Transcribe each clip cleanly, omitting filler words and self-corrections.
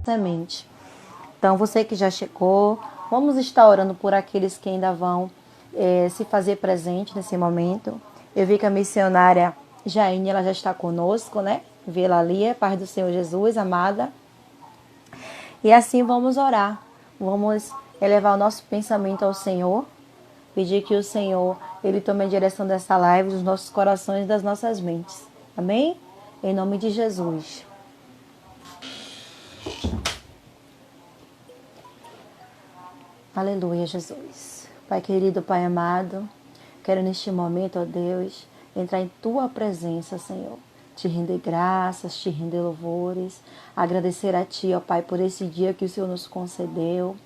semente. Então, você que já chegou, vamos estar orando por aqueles que ainda vão se fazer presente nesse momento. Eu vi que a missionária Jaine, ela já está conosco, né? Vê-la ali, paz do Senhor Jesus, amada. E assim vamos orar. Vamos elevar o nosso pensamento ao Senhor. Pedir que o Senhor, Ele tome a direção dessa live, dos nossos corações e das nossas mentes. Amém? Em nome de Jesus. Aleluia, Jesus. Pai querido, Pai amado, quero neste momento, ó Deus, entrar em Tua presença, Senhor. Te render graças, te render louvores, agradecer a Ti, ó Pai, por esse dia que o Senhor nos concedeu.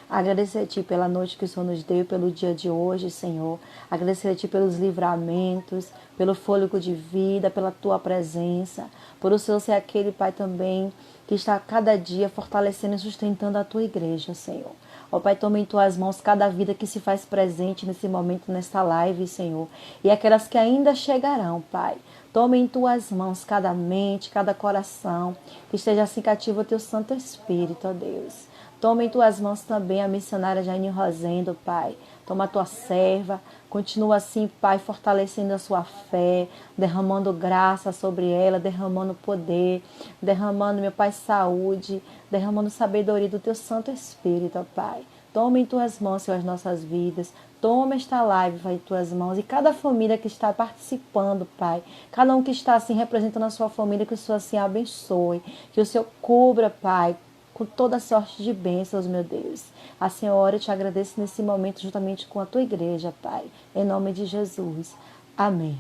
Agradecer a Ti pela noite que o Senhor nos deu, pelo dia de hoje, Senhor. Agradecer a Ti pelos livramentos, pelo fôlego de vida, pela Tua presença. Por o Senhor ser aquele, Pai, também que está cada dia fortalecendo e sustentando a Tua igreja, Senhor. Ó Pai, toma em Tuas mãos cada vida que se faz presente nesse momento, nesta live, Senhor. E aquelas que ainda chegarão, Pai. Toma em Tuas mãos cada mente, cada coração, que esteja assim cativo o Teu Santo Espírito, ó Deus. Toma em Tuas mãos também a missionária Jaine Rosendo, Pai. Toma a Tua serva. Continua assim, Pai, fortalecendo a sua fé, derramando graça sobre ela, derramando poder, derramando, meu Pai, saúde, derramando sabedoria do Teu Santo Espírito, ó Pai. Toma em Tuas mãos, Senhor, as nossas vidas. Toma esta live, Pai, em Tuas mãos. E cada família que está participando, Pai. Cada um que está assim representando a sua família, que o Senhor assim abençoe. Que o Senhor cubra, Pai, com toda sorte de bênçãos, meu Deus. A Senhora, eu te agradeço nesse momento juntamente com a Tua igreja, Pai. Em nome de Jesus. Amém.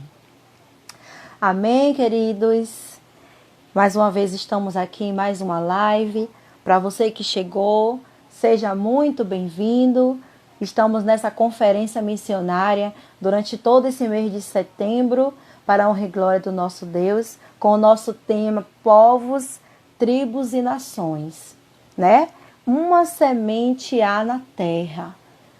Amém, queridos. Mais uma vez estamos aqui em mais uma live. Para você que chegou, seja muito bem-vindo. Estamos nessa conferência missionária durante todo esse mês de setembro, para a honra e glória do nosso Deus, com o nosso tema Povos, Tribos e Nações, né? Uma semente há na terra.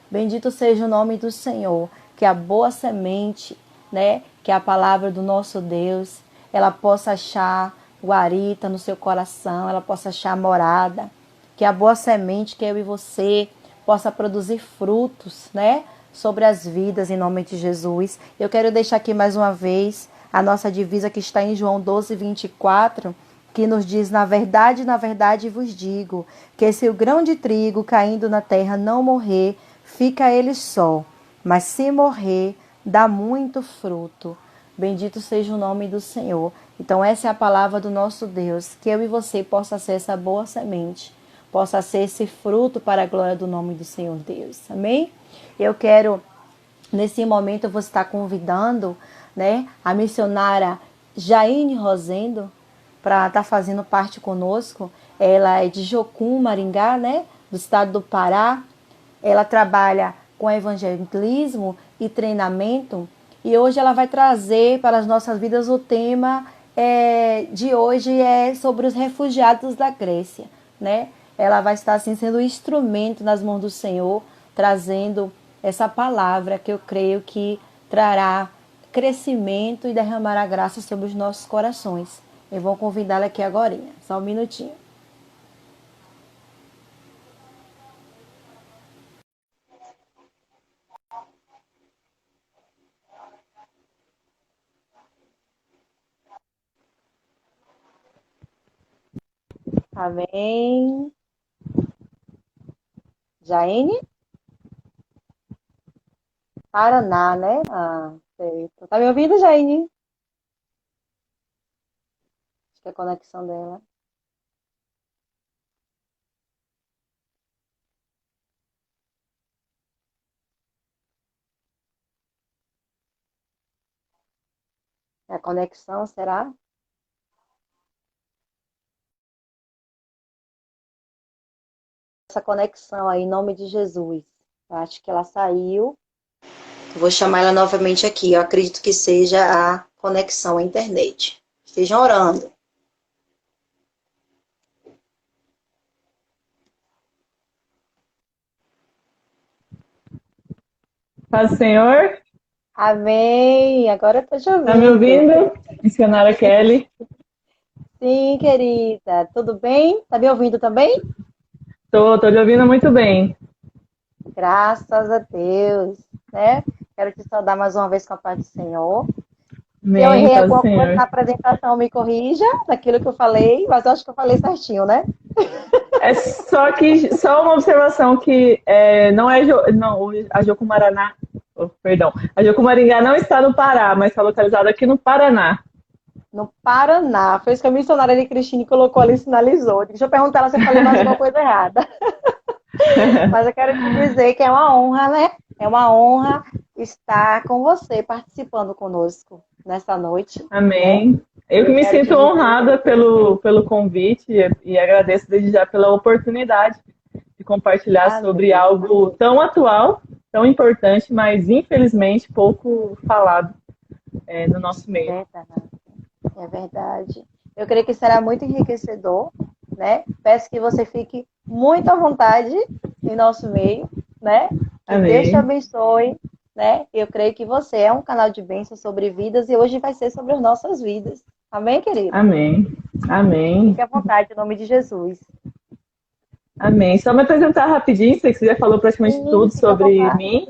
Bendito seja o nome do Senhor, que a boa semente, né, que é a palavra do nosso Deus, ela possa achar guarita no seu coração, ela possa achar morada, que a boa semente, que eu e você, possa produzir frutos, né, sobre as vidas, em nome de Jesus. Eu quero deixar aqui mais uma vez a nossa divisa que está em João 12, 24, que nos diz: na verdade vos digo, que se o grão de trigo caindo na terra não morrer, fica ele só, mas se morrer, dá muito fruto. Bendito seja o nome do Senhor. Então essa é a palavra do nosso Deus, que eu e você possa ser essa boa semente, possa ser esse fruto para a glória do nome do Senhor Deus. Amém? Eu quero, nesse momento, eu vou estar convidando, né, a missionária Jaine Rosendo para estar fazendo parte conosco. Ela é de Jocum, Maringá, né, do estado do Pará. Ela trabalha com evangelismo e treinamento. E hoje ela vai trazer para as nossas vidas o tema de hoje é sobre os refugiados da Grécia, né? Ela vai estar assim sendo um instrumento nas mãos do Senhor, trazendo essa palavra que eu creio que trará crescimento e derramará graça sobre os nossos corações. Eu vou convidá-la aqui agora, só um minutinho. Amém. Jaine? Paraná, né? Ah, certo. Tá me ouvindo, Jaine? Acho que é a conexão dela. É a conexão, será? Essa conexão aí, em nome de Jesus. Eu acho que ela saiu. Vou chamar ela novamente aqui. Eu acredito que seja a conexão à internet. Estejam orando. Paz do Senhor, Amém. Agora eu tô te tá me ouvindo. ouvindo? Missionária Kelly. Sim, querida. Tudo bem? Tá me ouvindo também? Tô lhe ouvindo muito bem. Graças a Deus, né? Quero te saudar mais uma vez com a paz do Senhor. Se eu Amém, errei paz do alguma coisa Senhor. na apresentação, me corrija daquilo que eu falei, mas eu acho que eu falei certinho, né? É só uma observação que não é não, a Jocumaraná, oh, perdão, a Jocumaringá não está no Pará, mas está localizada aqui no Paraná. No Paraná. Foi isso que a missionária de Cristine colocou ali, sinalizou. Deixa eu perguntar ela se eu falei mais alguma coisa errada. Mas eu quero te dizer que é uma honra, né? É uma honra estar com você, participando conosco nessa noite, né? Amém. Eu que Eu me quero te sinto dizer honrada pelo convite e agradeço desde já pela oportunidade de compartilhar sobre amém. algo tão atual, tão importante, mas infelizmente pouco falado no nosso É meio. verdade. É verdade. Eu creio que será muito enriquecedor, né? Peço que você fique muito à vontade em nosso meio, né? Que Deus te Amém. abençoe, né? Eu creio que você é um canal de bênção sobre vidas e hoje vai ser sobre as nossas vidas. Amém, querida? Amém. Amém. Fique à vontade em nome de Jesus. Amém. Só me apresentar rapidinho, sei que você já falou praticamente Sim, tudo fica à sobre vontade. mim,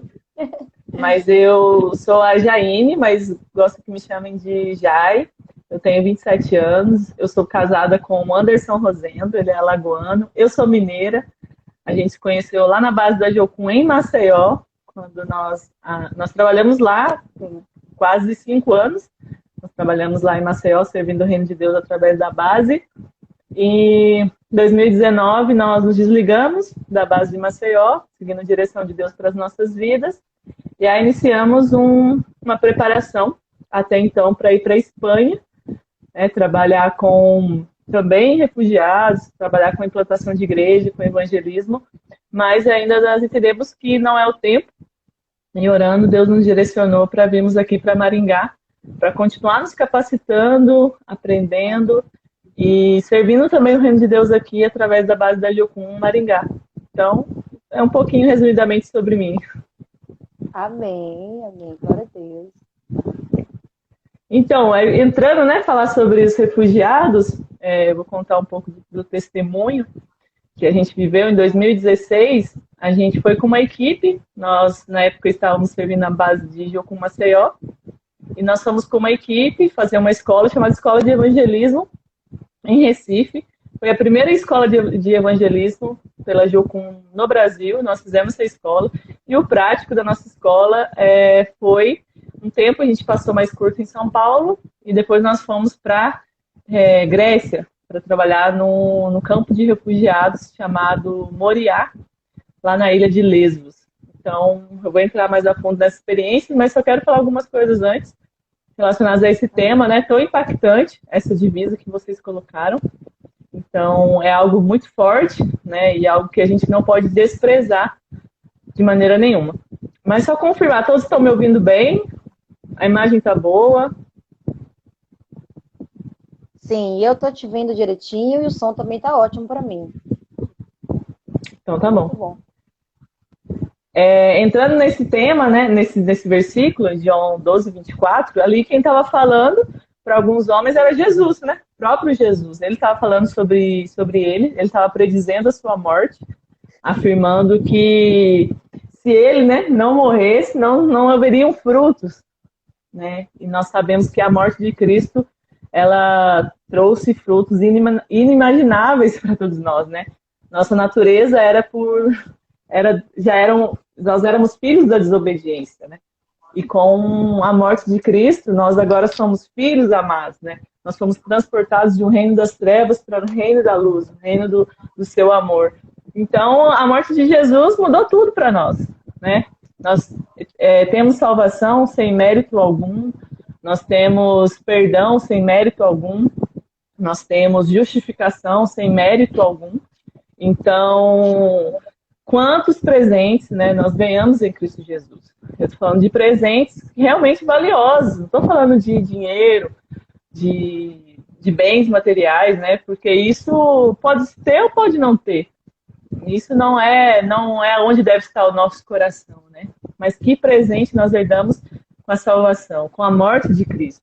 mas eu sou a Jaine, mas gosto que me chamem de Jai. Eu tenho 27 anos, eu sou casada com o Anderson Rosendo, ele é alagoano. Eu sou mineira, a gente se conheceu lá na base da Jocum, em Maceió, quando nós trabalhamos lá por quase 5 anos. Nós trabalhamos lá em Maceió, servindo o Reino de Deus através da base. Em 2019, nós nos desligamos da base de Maceió, seguindo a direção de Deus para as nossas vidas, e aí iniciamos uma preparação, até então, para ir para a Espanha, né, trabalhar com também refugiados, trabalhar com implantação de igreja, com evangelismo, mas ainda nós entendemos que não é o tempo, e orando, Deus nos direcionou para virmos aqui para Maringá, para continuar nos capacitando, aprendendo e servindo também o reino de Deus aqui através da base da Jocum Maringá. Então, é um pouquinho resumidamente sobre mim. Amém, amém. Glória a Deus. Então, entrando, né, falar sobre os refugiados, eu vou contar um pouco do testemunho que a gente viveu em 2016. A gente foi com uma equipe, nós na época estávamos servindo na base de Jocum Maceió, e nós fomos com uma equipe fazer uma escola chamada Escola de Evangelismo em Recife. Foi a primeira escola de evangelismo pela Jocum no Brasil. Nós fizemos essa escola. E o prático da nossa escola foi um tempo, a gente passou mais curto em São Paulo, e depois nós fomos para Grécia, para trabalhar no campo de refugiados chamado Moriá, lá na ilha de Lesbos. Então, eu vou entrar mais a fundo nessa experiência, mas só quero falar algumas coisas antes relacionadas a esse tema, né? Tão impactante, essa divisa que vocês colocaram. Então, é algo muito forte, né? E algo que a gente não pode desprezar de maneira nenhuma. Mas só confirmar, todos estão me ouvindo bem? A imagem tá boa? Sim, eu tô te vendo direitinho e o som também tá ótimo para mim. Então tá Muito bom. bom. Entrando nesse tema, né, nesse versículo, João 12, 24, ali quem estava falando para alguns homens era Jesus, né? O próprio Jesus. Ele estava falando sobre ele estava predizendo a sua morte, afirmando que se ele, né, não morresse, não haveriam frutos, né? E nós sabemos que a morte de Cristo, ela trouxe frutos inimagináveis para todos nós, né? Nossa natureza nós éramos filhos da desobediência, né? E com a morte de Cristo, nós agora somos filhos amados, né? Nós fomos transportados de um reino das trevas para o reino da luz, o reino do seu amor. Então, a morte de Jesus mudou tudo para nós, né? Nós temos salvação sem mérito algum, nós temos perdão sem mérito algum, nós temos justificação sem mérito algum. Então, quantos presentes, né, nós ganhamos em Cristo Jesus? Eu estou falando de presentes realmente valiosos, não estou falando de dinheiro, de bens materiais, né? Porque isso pode ter ou pode não ter. Isso não é onde deve estar o nosso coração, né? Mas que presente nós herdamos com a salvação, com a morte de Cristo.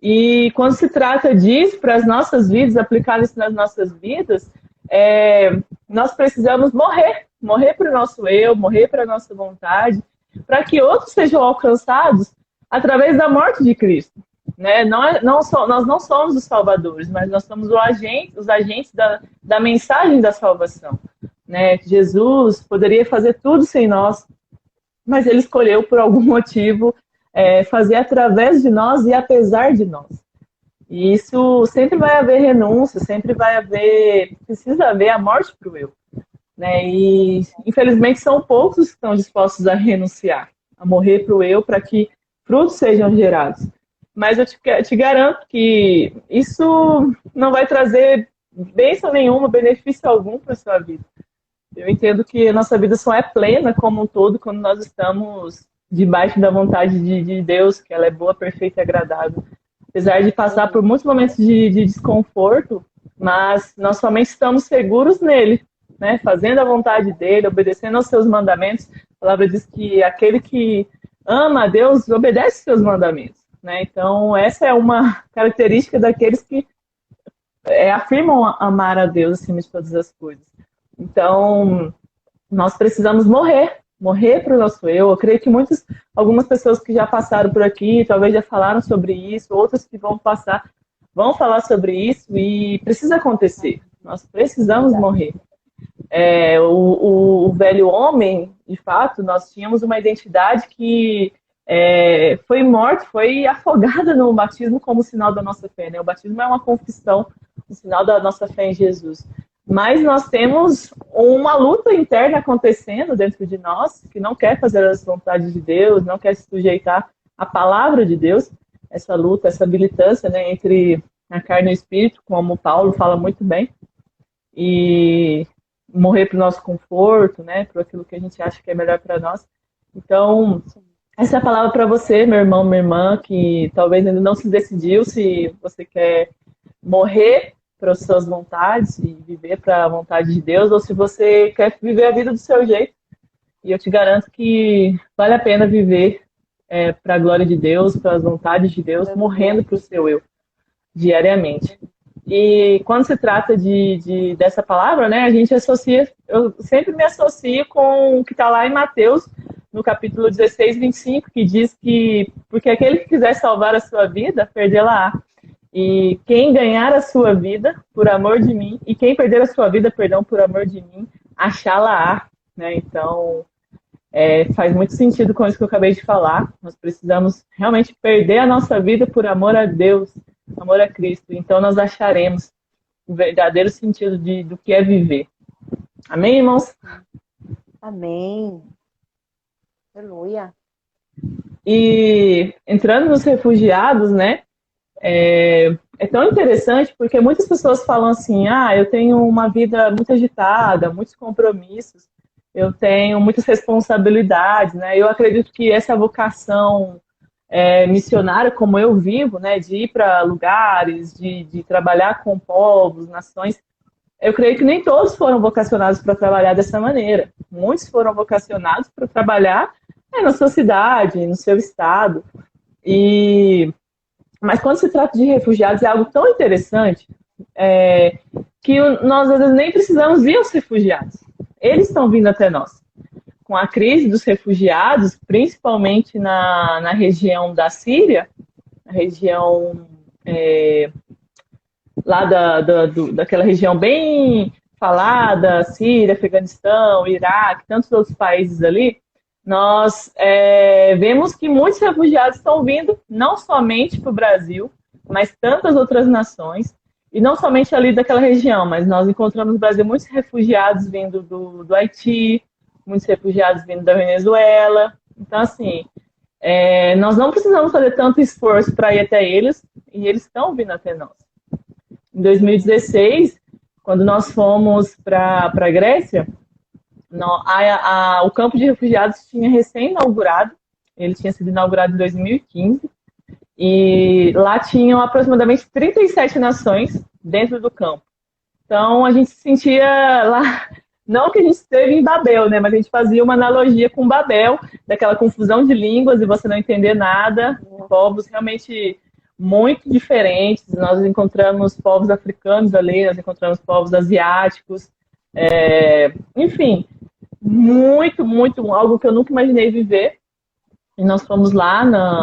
E quando se trata disso, para as nossas vidas, aplicar isso nas nossas vidas, nós precisamos morrer para o nosso eu, morrer para a nossa vontade, para que outros sejam alcançados através da morte de Cristo. Né? Nós não somos os salvadores, mas nós somos os agentes da mensagem da salvação. Né? Jesus poderia fazer tudo sem nós, mas ele escolheu, por algum motivo, fazer através de nós e apesar de nós. E isso sempre vai haver renúncia, precisa haver a morte para o eu. Né? E, infelizmente, são poucos que estão dispostos a renunciar, a morrer para o eu, para que frutos sejam gerados. Mas eu te garanto que isso não vai trazer bênção nenhuma, benefício algum para a sua vida. Eu entendo que a nossa vida só é plena como um todo quando nós estamos debaixo da vontade de Deus, que ela é boa, perfeita e agradável. Apesar de passar por muitos momentos de desconforto, mas nós somente estamos seguros nele, né? Fazendo a vontade dele, obedecendo aos seus mandamentos. A palavra diz que aquele que ama a Deus obedece aos seus mandamentos. Né? Então, essa é uma característica daqueles que afirmam amar a Deus acima de todas as coisas. Então, nós precisamos morrer para o nosso eu. Eu creio que algumas pessoas que já passaram por aqui, talvez já falaram sobre isso, outras que vão falar sobre isso, e precisa acontecer. Nós precisamos morrer. O velho homem, de fato, nós tínhamos uma identidade que foi morta, foi afogada no batismo como sinal da nossa fé. Né? O batismo é uma confissão, um sinal da nossa fé em Jesus. Mas nós temos uma luta interna acontecendo dentro de nós, que não quer fazer as vontades de Deus, não quer se sujeitar à palavra de Deus. Essa luta, essa militância, né, entre a carne e o espírito, como Paulo fala muito bem. E morrer para o nosso conforto, né, para aquilo que a gente acha que é melhor para nós. Então, essa é a palavra para você, meu irmão, minha irmã, que talvez ainda não se decidiu se você quer morrer para as suas vontades e viver para a vontade de Deus, ou se você quer viver a vida do seu jeito. E eu te garanto que vale a pena viver para a glória de Deus, para as vontades de Deus, morrendo para o seu eu, diariamente. E quando se trata dessa palavra, né, a gente eu sempre me associo com o que está lá em Mateus, no capítulo 16, 25, que diz que, porque aquele que quiser salvar a sua vida, perdê-la-á. E quem ganhar a sua vida por amor de mim, e quem perder a sua vida, perdão, por amor de mim, achá-la-á. Né? Então, faz muito sentido com isso que eu acabei de falar. Nós precisamos realmente perder a nossa vida por amor a Deus, amor a Cristo. Então, nós acharemos o verdadeiro sentido do que é viver. Amém, irmãos? Amém. Aleluia. E entrando nos refugiados, né? É tão interessante porque muitas pessoas falam assim: eu tenho uma vida muito agitada, muitos compromissos, eu tenho muitas responsabilidades, né? Eu acredito que essa vocação missionária, como eu vivo, né, de ir para lugares, de trabalhar com povos, nações, eu creio que nem todos foram vocacionados para trabalhar dessa maneira. Muitos foram vocacionados para trabalhar na sua cidade, no seu estado. Mas quando se trata de refugiados, é algo tão interessante que nós, às vezes, nem precisamos ir aos refugiados. Eles estão vindo até nós. Com a crise dos refugiados, principalmente na região da Síria, na região lá daquela região bem falada, Síria, Afeganistão, Iraque, tantos outros países ali, nós vemos que muitos refugiados estão vindo não somente para o Brasil, mas tantas outras nações, e não somente ali daquela região, mas nós encontramos no Brasil muitos refugiados vindo do Haiti, muitos refugiados vindo da Venezuela. Então, assim, nós não precisamos fazer tanto esforço para ir até eles, e eles estão vindo até nós. Em 2016, quando nós fomos para a Grécia, o campo de refugiados tinha recém-inaugurado, ele tinha sido inaugurado em 2015, e lá tinham aproximadamente 37 nações dentro do campo. Então a gente se sentia lá, não que a gente esteve em Babel, né, mas a gente fazia uma analogia com Babel, daquela confusão de línguas e você não entender nada, povos realmente muito diferentes. Nós encontramos povos africanos ali, nós encontramos povos asiáticos, enfim, muito, muito, algo que eu nunca imaginei viver. E nós fomos lá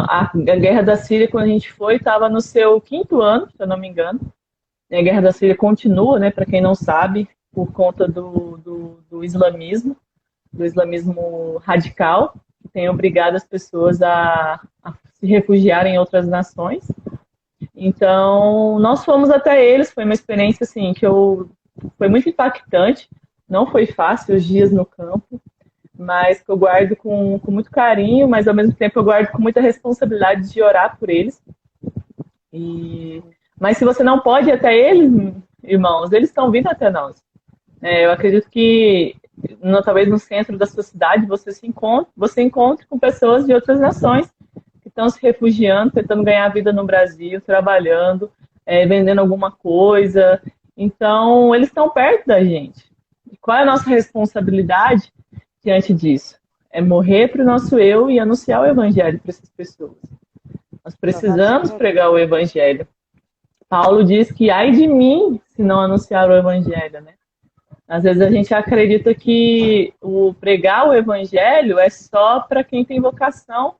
a Guerra da Síria, quando a gente foi, estava no seu 5º ano, se eu não me engano. E a Guerra da Síria continua, né, para quem não sabe, por conta do islamismo radical, que tem obrigado as pessoas a se refugiarem em outras nações. Então, nós fomos até eles, foi uma experiência assim, foi muito impactante, não foi fácil os dias no campo, mas que eu guardo com muito carinho, mas ao mesmo tempo eu guardo com muita responsabilidade de orar por eles. Mas se você não pode ir até eles, irmãos, eles estão vindo até nós. Eu acredito que talvez no centro da sua cidade você encontre com pessoas de outras nações que estão se refugiando, tentando ganhar a vida no Brasil, trabalhando, vendendo alguma coisa. Então, eles estão perto da gente. E qual é a nossa responsabilidade diante disso? É morrer para o nosso eu e anunciar o evangelho para essas pessoas. Nós precisamos pregar o evangelho. Paulo diz que ai de mim se não anunciar o evangelho, né? Às vezes a gente acredita que o pregar o evangelho é só para quem tem vocação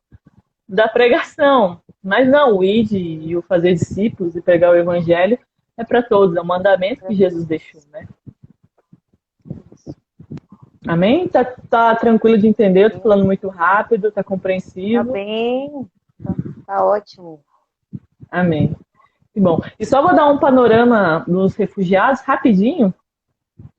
da pregação. Mas não, o ide e o fazer discípulos e pregar o evangelho é para todos, é um mandamento que Jesus deixou, né? Amém? Tá tranquilo de entender? Eu tô falando muito rápido, tá compreensivo? Tá bem, tá ótimo. Amém. Que bom. E só vou dar um panorama dos refugiados rapidinho.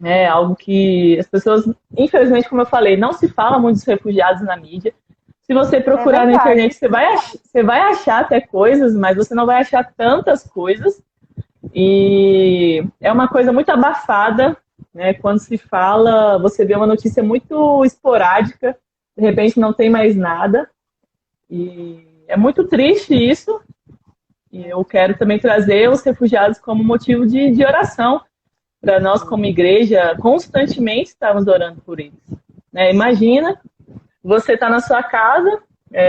É algo que as pessoas, infelizmente, como eu falei, não se fala muito dos refugiados na mídia. Se você procurar na internet, você vai achar até coisas, mas você não vai achar tantas coisas. E é uma coisa muito abafada, né? Quando se fala, você vê uma notícia muito esporádica, de repente não tem mais nada. E é muito triste isso. E eu quero também trazer os refugiados como motivo de oração para nós, como igreja, constantemente estarmos orando por eles. Imagina, você está na sua casa,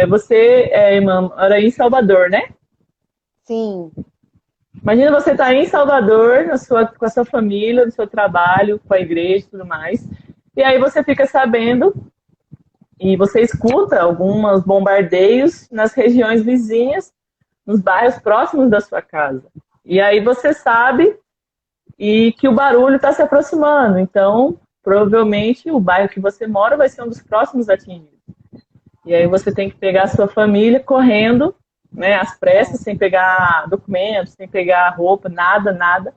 você, irmã, mora em Salvador, né? Sim. Imagina você estar em Salvador, com a sua família, no seu trabalho, com a igreja e tudo mais. E aí você fica sabendo e você escuta alguns bombardeios nas regiões vizinhas, nos bairros próximos da sua casa. E aí você sabe que o barulho está se aproximando. Então, provavelmente, o bairro que você mora vai ser um dos próximos atingidos. E aí você tem que pegar a sua família correndo, né, às pressas, sem pegar documentos, sem pegar roupa, nada,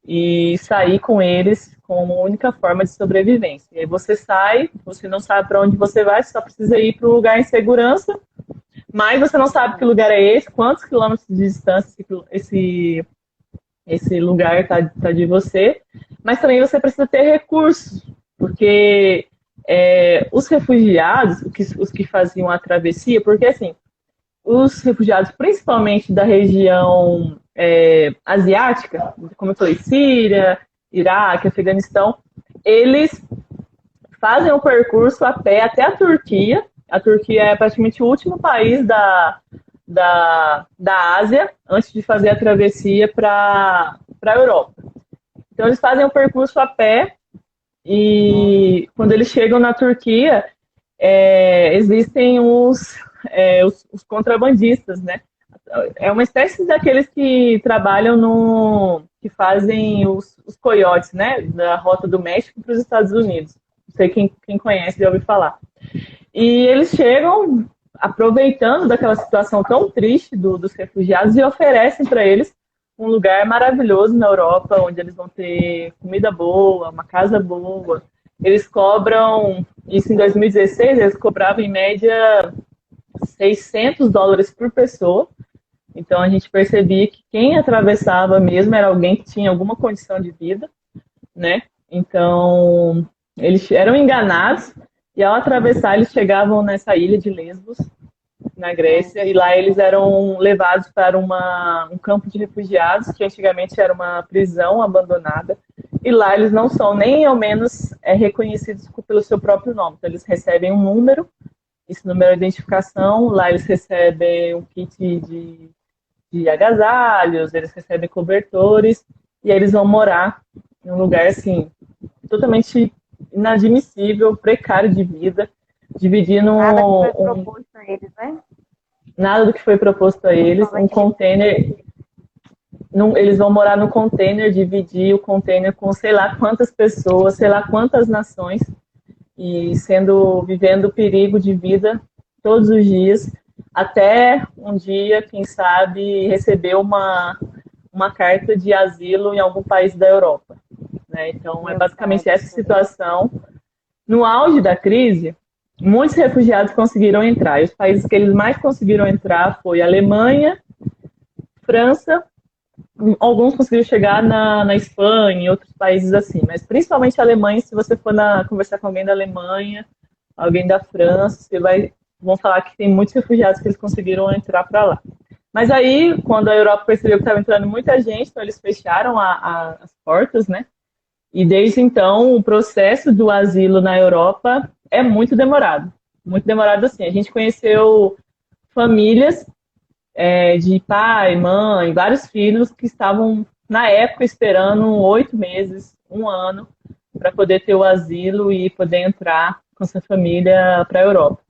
e sair com eles como única forma de sobrevivência. E aí você sai, você não sabe para onde você vai, você só precisa ir para um lugar em segurança, mas você não sabe que lugar é esse, quantos quilômetros de distância esse lugar está de você, mas também você precisa ter recursos, porque os refugiados, os que faziam a travessia, porque assim, os refugiados, principalmente da região asiática, como eu falei, Síria, Iraque, Afeganistão, eles fazem o percurso a pé até a Turquia. A Turquia é praticamente o último país da Ásia antes de fazer a travessia para a Europa. Então, eles fazem o percurso a pé e quando eles chegam na Turquia, existem os contrabandistas, né? É uma espécie daqueles que trabalham que fazem os coiotes, né? Da Rota do México para os Estados Unidos. Não sei quem conhece, já ouviu falar. E eles chegam aproveitando daquela situação tão triste dos refugiados e oferecem para eles um lugar maravilhoso na Europa, onde eles vão ter comida boa, uma casa boa. Eles cobram, isso em 2016, eles cobravam em média $600 por pessoa. Então a gente percebia que quem atravessava mesmo era alguém que tinha alguma condição de vida, né? Então eles eram enganados e ao atravessar eles chegavam nessa ilha de Lesbos, na Grécia, e lá eles eram levados para um campo de refugiados, que antigamente era uma prisão abandonada, e lá eles não são nem ao menos reconhecidos pelo seu próprio nome. Então eles recebem um número, esse número é de identificação, lá eles recebem um kit de agasalhos, eles recebem cobertores, e aí eles vão morar em um lugar, assim, totalmente inadmissível, precário de vida, dividindo Nada que foi proposto a eles, né? nada do que foi proposto a eles, um Principalmente container, eles vão morar no container, dividir o container com sei lá quantas pessoas, sei lá quantas nações, e vivendo perigo de vida todos os dias, até um dia, quem sabe, receber uma carta de asilo em algum país da Europa. Né? Então, é meu basicamente pai do essa céu. situação. No auge da crise, muitos refugiados conseguiram entrar. E os países que eles mais conseguiram entrar foi Alemanha, França, alguns conseguiram chegar na Espanha e outros países assim, mas principalmente a Alemanha. Se você for conversar com alguém da Alemanha, alguém da França, vão falar que tem muitos refugiados que eles conseguiram entrar para lá. Mas aí, quando a Europa percebeu que estava entrando muita gente, então eles fecharam as portas, né? E desde então, o processo do asilo na Europa é muito demorado. Muito demorado assim. A gente conheceu famílias de pai, mãe, vários filhos que estavam, na época, esperando 8 meses, um ano, para poder ter o asilo e poder entrar com sua família para a Europa,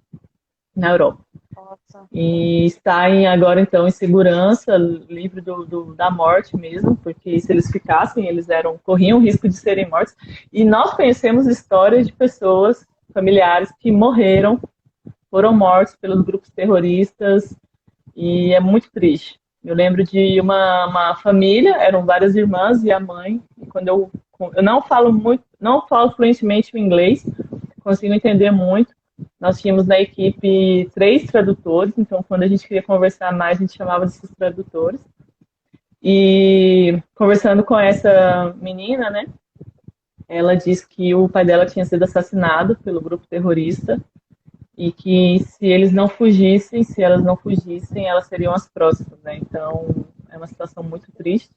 na Europa. Nossa. E está agora, então, em segurança, livre da morte mesmo, porque se eles ficassem, corriam o risco de serem mortos. E nós conhecemos histórias de pessoas, familiares, que morreram, foram mortos pelos grupos terroristas, e é muito triste. Eu lembro de uma família, eram várias irmãs e a mãe, e quando eu não falo muito, não falo fluentemente o inglês, consigo entender muito. Nós tínhamos na equipe 3 tradutores, então quando a gente queria conversar mais, a gente chamava desses tradutores. E conversando com essa menina, né, ela disse que o pai dela tinha sido assassinado pelo grupo terrorista e que se elas não fugissem, elas seriam as próximas, né? Então é uma situação muito triste,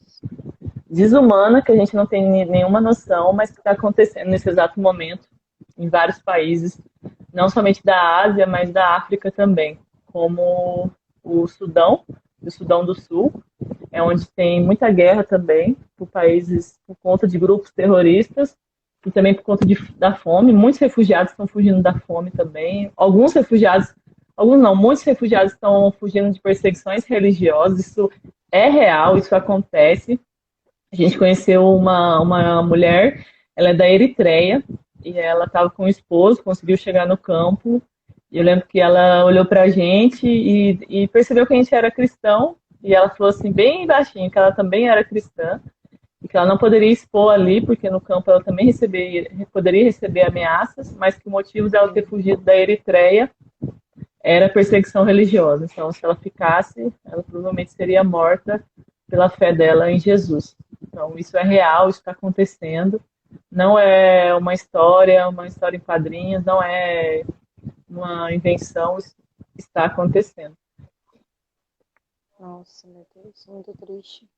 desumana, que a gente não tem nenhuma noção, mas que está acontecendo nesse exato momento em vários países, não somente da Ásia, mas da África também, como o Sudão do Sul, é onde tem muita guerra também, por conta de grupos terroristas, e também por conta da fome. Muitos refugiados estão fugindo da fome também. Muitos refugiados estão fugindo de perseguições religiosas. Isso é real, isso acontece. A gente conheceu uma mulher, ela é da Eritreia, e ela estava com o esposo, conseguiu chegar no campo. E eu lembro que ela olhou para a gente e percebeu que a gente era cristão, e ela falou assim, bem baixinho, que ela também era cristã, e que ela não poderia expor ali, porque no campo ela também poderia receber ameaças, mas que o motivo dela ter fugido da Eritreia era perseguição religiosa. Então, se ela ficasse, ela provavelmente seria morta pela fé dela em Jesus. Então, isso é real, isso está acontecendo. Não é uma história em quadrinhos, não é uma invenção, isso está acontecendo. Nossa, meu Deus, muito triste.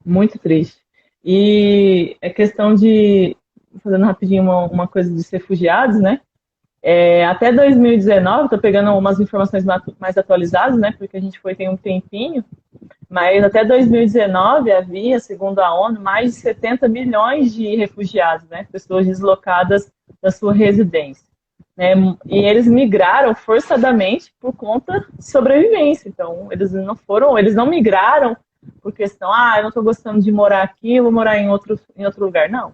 Muito triste. E é questão de, fazendo rapidinho uma coisa dos refugiados, né? Até 2019, estou pegando umas informações mais atualizadas, né? Porque a gente tem um tempinho, mas até 2019 havia, segundo a ONU, mais de 70 milhões de refugiados, né? Pessoas deslocadas da sua residência. Né? E eles migraram forçadamente por conta de sobrevivência. Então, eles não migraram por questão, eu não estou gostando de morar aqui, eu vou morar em outro lugar. Não.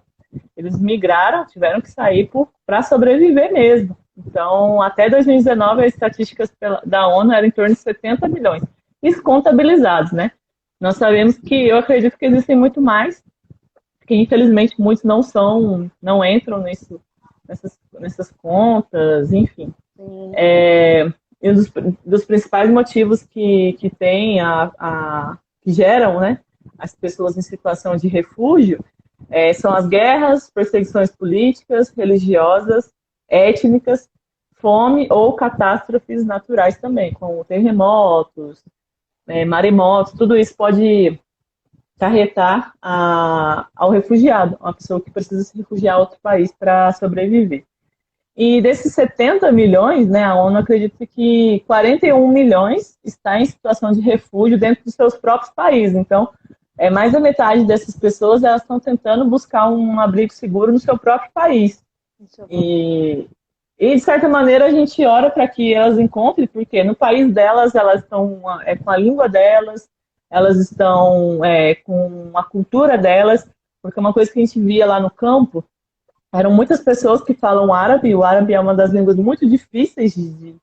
Eles migraram, tiveram que sair para sobreviver mesmo. Então, até 2019, as estatísticas da ONU eram em torno de 70 milhões. Isso contabilizados, né? Nós sabemos eu acredito que existem muito mais, que infelizmente muitos não entram nessas contas, enfim. E um dos principais motivos que geram, né, as pessoas em situação de refúgio são as guerras, perseguições políticas, religiosas, étnicas, fome ou catástrofes naturais também, como terremotos, maremotos. Tudo isso pode acarretar ao refugiado, uma pessoa que precisa se refugiar a outro país para sobreviver. E desses 70 milhões, né, a ONU acredita que 41 milhões está em situação de refúgio dentro dos seus próprios países. Então, mais da metade dessas pessoas elas estão tentando buscar um abrigo seguro no seu próprio país. E de certa maneira, a gente ora para que elas encontrem, porque no país delas, elas estão com a língua delas, elas estão com a cultura delas, porque uma coisa que a gente via lá no campo, eram muitas pessoas que falam árabe, o árabe é uma das línguas muito difíceis de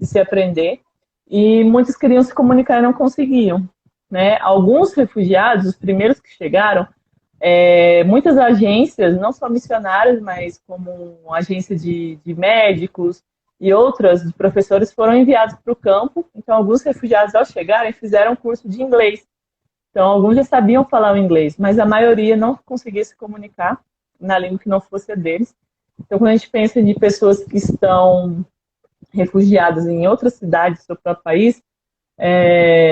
se aprender, e muitos queriam se comunicar e não conseguiam. Né? Alguns refugiados, os primeiros que chegaram, muitas agências, não só missionárias, mas como agência de médicos e outras de professores foram enviados para o campo. Então, alguns refugiados, ao chegarem, fizeram curso de inglês. Então, alguns já sabiam falar o inglês, mas a maioria não conseguia se comunicar na língua que não fosse a deles. Então, quando a gente pensa de pessoas que estão refugiadas em outras cidades do seu próprio país,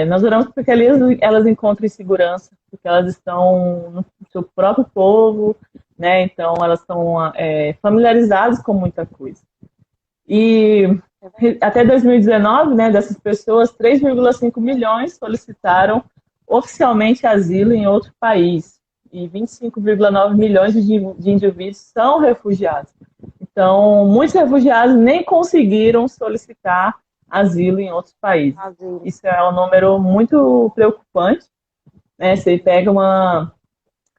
nós oramos para que elas encontrem segurança, porque elas estão no seu próprio povo, né? Então elas estão familiarizadas com muita coisa. E até 2019, né, dessas pessoas, 3,5 milhões solicitaram oficialmente asilo em outro país, e 25,9 milhões de indivíduos são refugiados. Então, muitos refugiados nem conseguiram solicitar asilo em outros países. Isso é um número muito preocupante, né? Você pega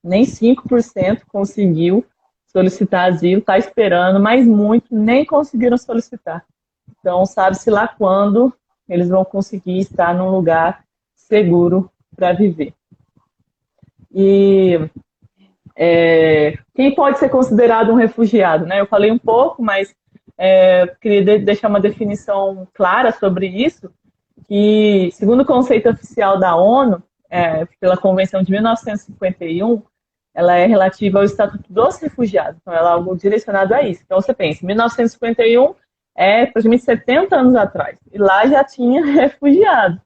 nem 5% conseguiu solicitar asilo, está esperando, mas muitos nem conseguiram solicitar. Então, sabe-se lá quando eles vão conseguir estar num lugar seguro para viver. E quem pode ser considerado um refugiado? Né? Eu falei um pouco, mas queria deixar uma definição clara sobre isso, que, segundo o conceito oficial da ONU, pela Convenção de 1951, ela é relativa ao Estatuto dos Refugiados. Então, ela é algo direcionado a isso. Então, você pensa, 1951 é praticamente 70 anos atrás. E lá já tinha refugiados.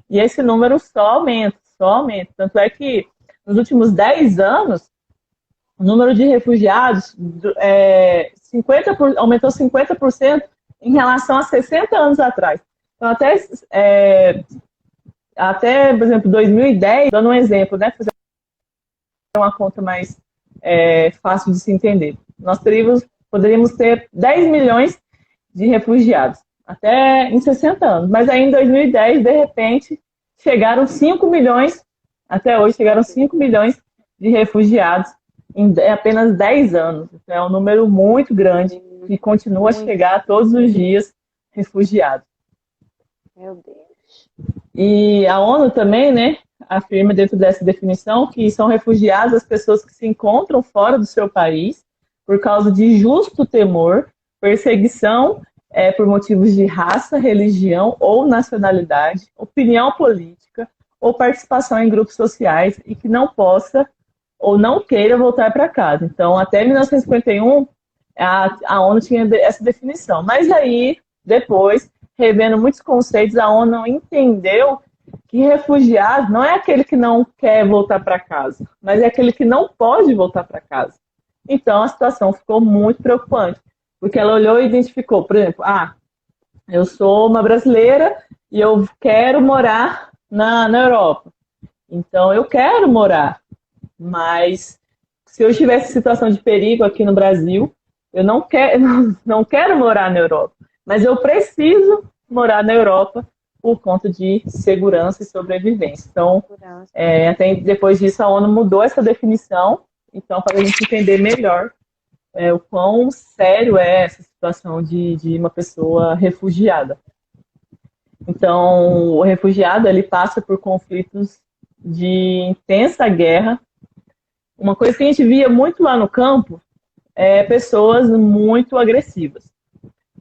E esse número só aumenta, só aumenta. Tanto é que, nos últimos 10 anos, o número de refugiados aumentou 50% em relação a 60 anos atrás. Então, até, por exemplo, 2010, dando um exemplo, né, fazer uma conta mais fácil de se entender. Nós poderíamos ter 10 milhões de refugiados, até em 60 anos. Mas aí, em 2010, de repente, chegaram 5 milhões, até hoje, chegaram 5 milhões de refugiados em apenas 10 anos. É um número muito grande e continua a chegar todos os dias refugiados. Meu Deus. E a ONU também, né, afirma dentro dessa definição que são refugiados as pessoas que se encontram fora do seu país por causa de justo temor, perseguição por motivos de raça, religião ou nacionalidade, opinião política ou participação em grupos sociais e que não possa ou não queira voltar para casa. Então, até 1951, a ONU tinha essa definição. Mas aí, depois, revendo muitos conceitos, a ONU entendeu que refugiado não é aquele que não quer voltar para casa, mas é aquele que não pode voltar para casa. Então, a situação ficou muito preocupante, porque ela olhou e identificou, por exemplo, eu sou uma brasileira e eu quero morar na Europa. Então, eu quero morar, mas se eu estivesse em situação de perigo aqui no Brasil, eu não quero morar na Europa, mas eu preciso morar na Europa por conta de segurança e sobrevivência. Então, até depois disso, a ONU mudou essa definição, então, para a gente entender melhor o quão sério é essa situação de uma pessoa refugiada. Então, o refugiado, ele passa por conflitos de intensa guerra. Uma coisa que a gente via muito lá no campo é pessoas muito agressivas.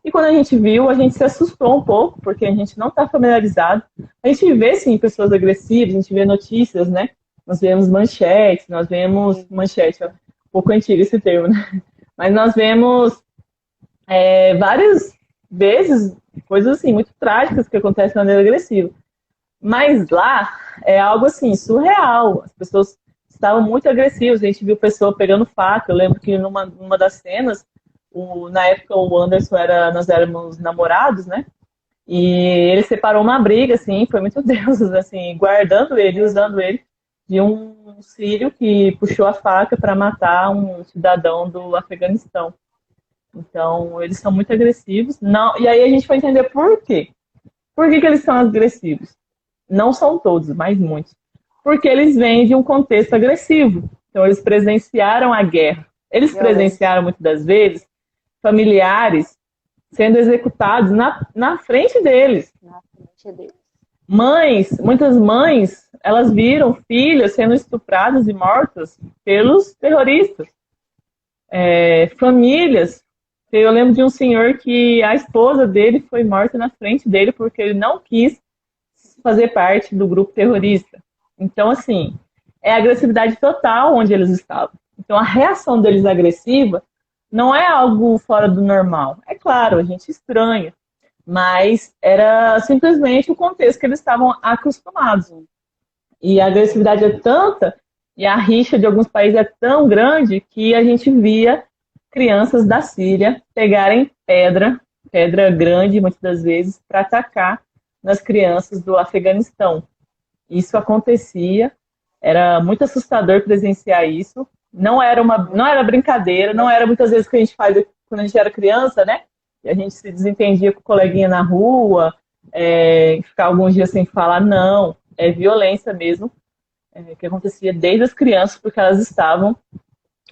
E quando a gente viu, a gente se assustou um pouco, porque a gente não está familiarizado. A gente vê, sim, pessoas agressivas, a gente vê notícias, né? Nós vemos manchetes, manchete, um pouco antigo esse termo, né? Mas nós vemos várias vezes coisas assim, muito trágicas que acontecem de maneira agressiva. Mas lá é algo assim, surreal. As pessoas estavam muito agressivas, a gente viu pessoa pegando faca. Eu lembro que numa das cenas, Na época o Anderson nós éramos namorados, né? E ele separou uma briga, assim, foi muito Deus, assim, guardando ele, usando ele, de um sírio que puxou a faca para matar um cidadão do Afeganistão. Então, eles são muito agressivos. Não, e aí a gente foi entender por quê. Por que eles são agressivos? Não são todos, mas muitos. Porque eles vêm de um contexto agressivo. Então, eles presenciaram a guerra. Eles presenciaram, muitas das vezes, familiares sendo executados na frente deles. Na frente deles. Muitas mães, elas viram filhas sendo estupradas e mortas pelos terroristas. Famílias. Eu lembro de um senhor que a esposa dele foi morta na frente dele porque ele não quis fazer parte do grupo terrorista. Então, assim, é agressividade total onde eles estavam. Então, a reação deles agressiva não é algo fora do normal. É claro, a gente estranha, mas era simplesmente o contexto que eles estavam acostumados. E a agressividade é tanta, e a rixa de alguns países é tão grande, que a gente via crianças da Síria pegarem pedra grande, muitas das vezes, para atacar nas crianças do Afeganistão. Isso acontecia, era muito assustador presenciar isso. Não era brincadeira, não era muitas vezes o que a gente faz quando a gente era criança, né? E a gente se desentendia com o coleguinha na rua, ficar alguns dias sem falar, não. É violência mesmo, que acontecia desde as crianças, porque elas estavam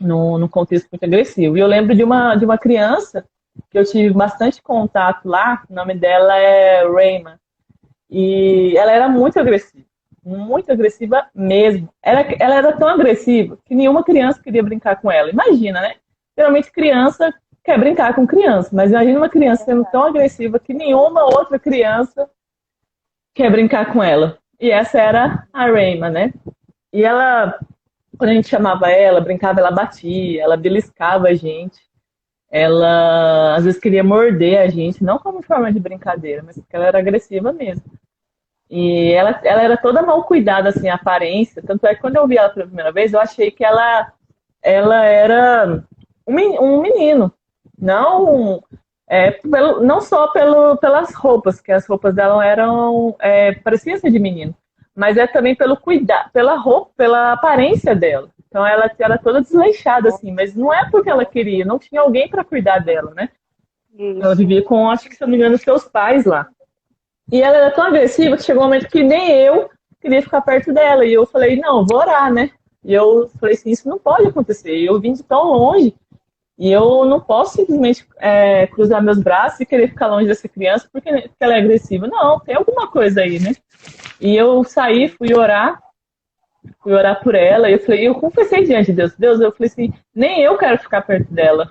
num contexto muito agressivo. E eu lembro de uma criança que eu tive bastante contato lá, o nome dela é Rayma, e ela era muito agressiva mesmo. Ela era tão agressiva que nenhuma criança queria brincar com ela. Imagina, né? Geralmente criança quer brincar com criança, mas imagina uma criança sendo tão agressiva que nenhuma outra criança quer brincar com ela. E essa era a Rayma, né? E ela, quando a gente chamava ela, brincava, ela batia, ela beliscava a gente. Ela, às vezes, queria morder a gente, não como forma de brincadeira, mas porque ela era agressiva mesmo. E ela era toda mal cuidada, assim, a aparência. Tanto é que quando eu vi ela pela primeira vez, eu achei que ela era um menino. Não só pelas roupas, que as roupas dela pareciam ser de menino, mas também pelo cuidado, pela roupa, pela aparência dela. Então ela era toda desleixada, assim, mas não é porque ela queria, não tinha alguém para cuidar dela, né? Isso. Ela vivia com, acho que se não me engano, os seus pais lá. E ela era tão agressiva que chegou um momento que nem eu queria ficar perto dela. E eu falei, não, vou orar, né? E eu falei assim, isso não pode acontecer. Eu vim de tão longe e eu não posso simplesmente cruzar meus braços e querer ficar longe dessa criança porque ela é agressiva. Não, tem alguma coisa aí, né? E eu saí, fui orar por ela. E eu confessei diante de Deus, eu falei assim, nem eu quero ficar perto dela.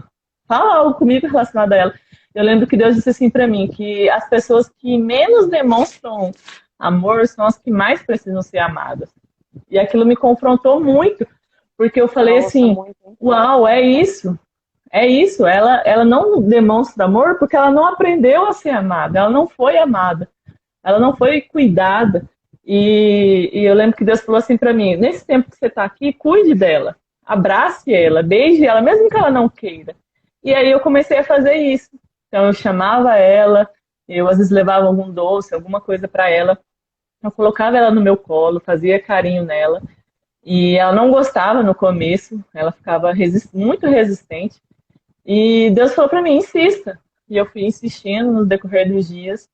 Fala algo comigo relacionado a ela. Eu lembro que Deus disse assim para mim, que as pessoas que menos demonstram amor são as que mais precisam ser amadas. E aquilo me confrontou muito, porque eu falei assim, uau, é isso, ela não demonstra amor porque ela não aprendeu a ser amada, ela não foi amada, ela não foi cuidada. E eu lembro que Deus falou assim para mim, nesse tempo que você está aqui, cuide dela, abrace ela, beije ela, mesmo que ela não queira. E aí eu comecei a fazer isso. Então eu chamava ela, eu às vezes levava algum doce, alguma coisa para ela, eu colocava ela no meu colo, fazia carinho nela, e ela não gostava no começo, ela ficava muito resistente, e Deus falou para mim, insista, e eu fui insistindo no decorrer dos dias,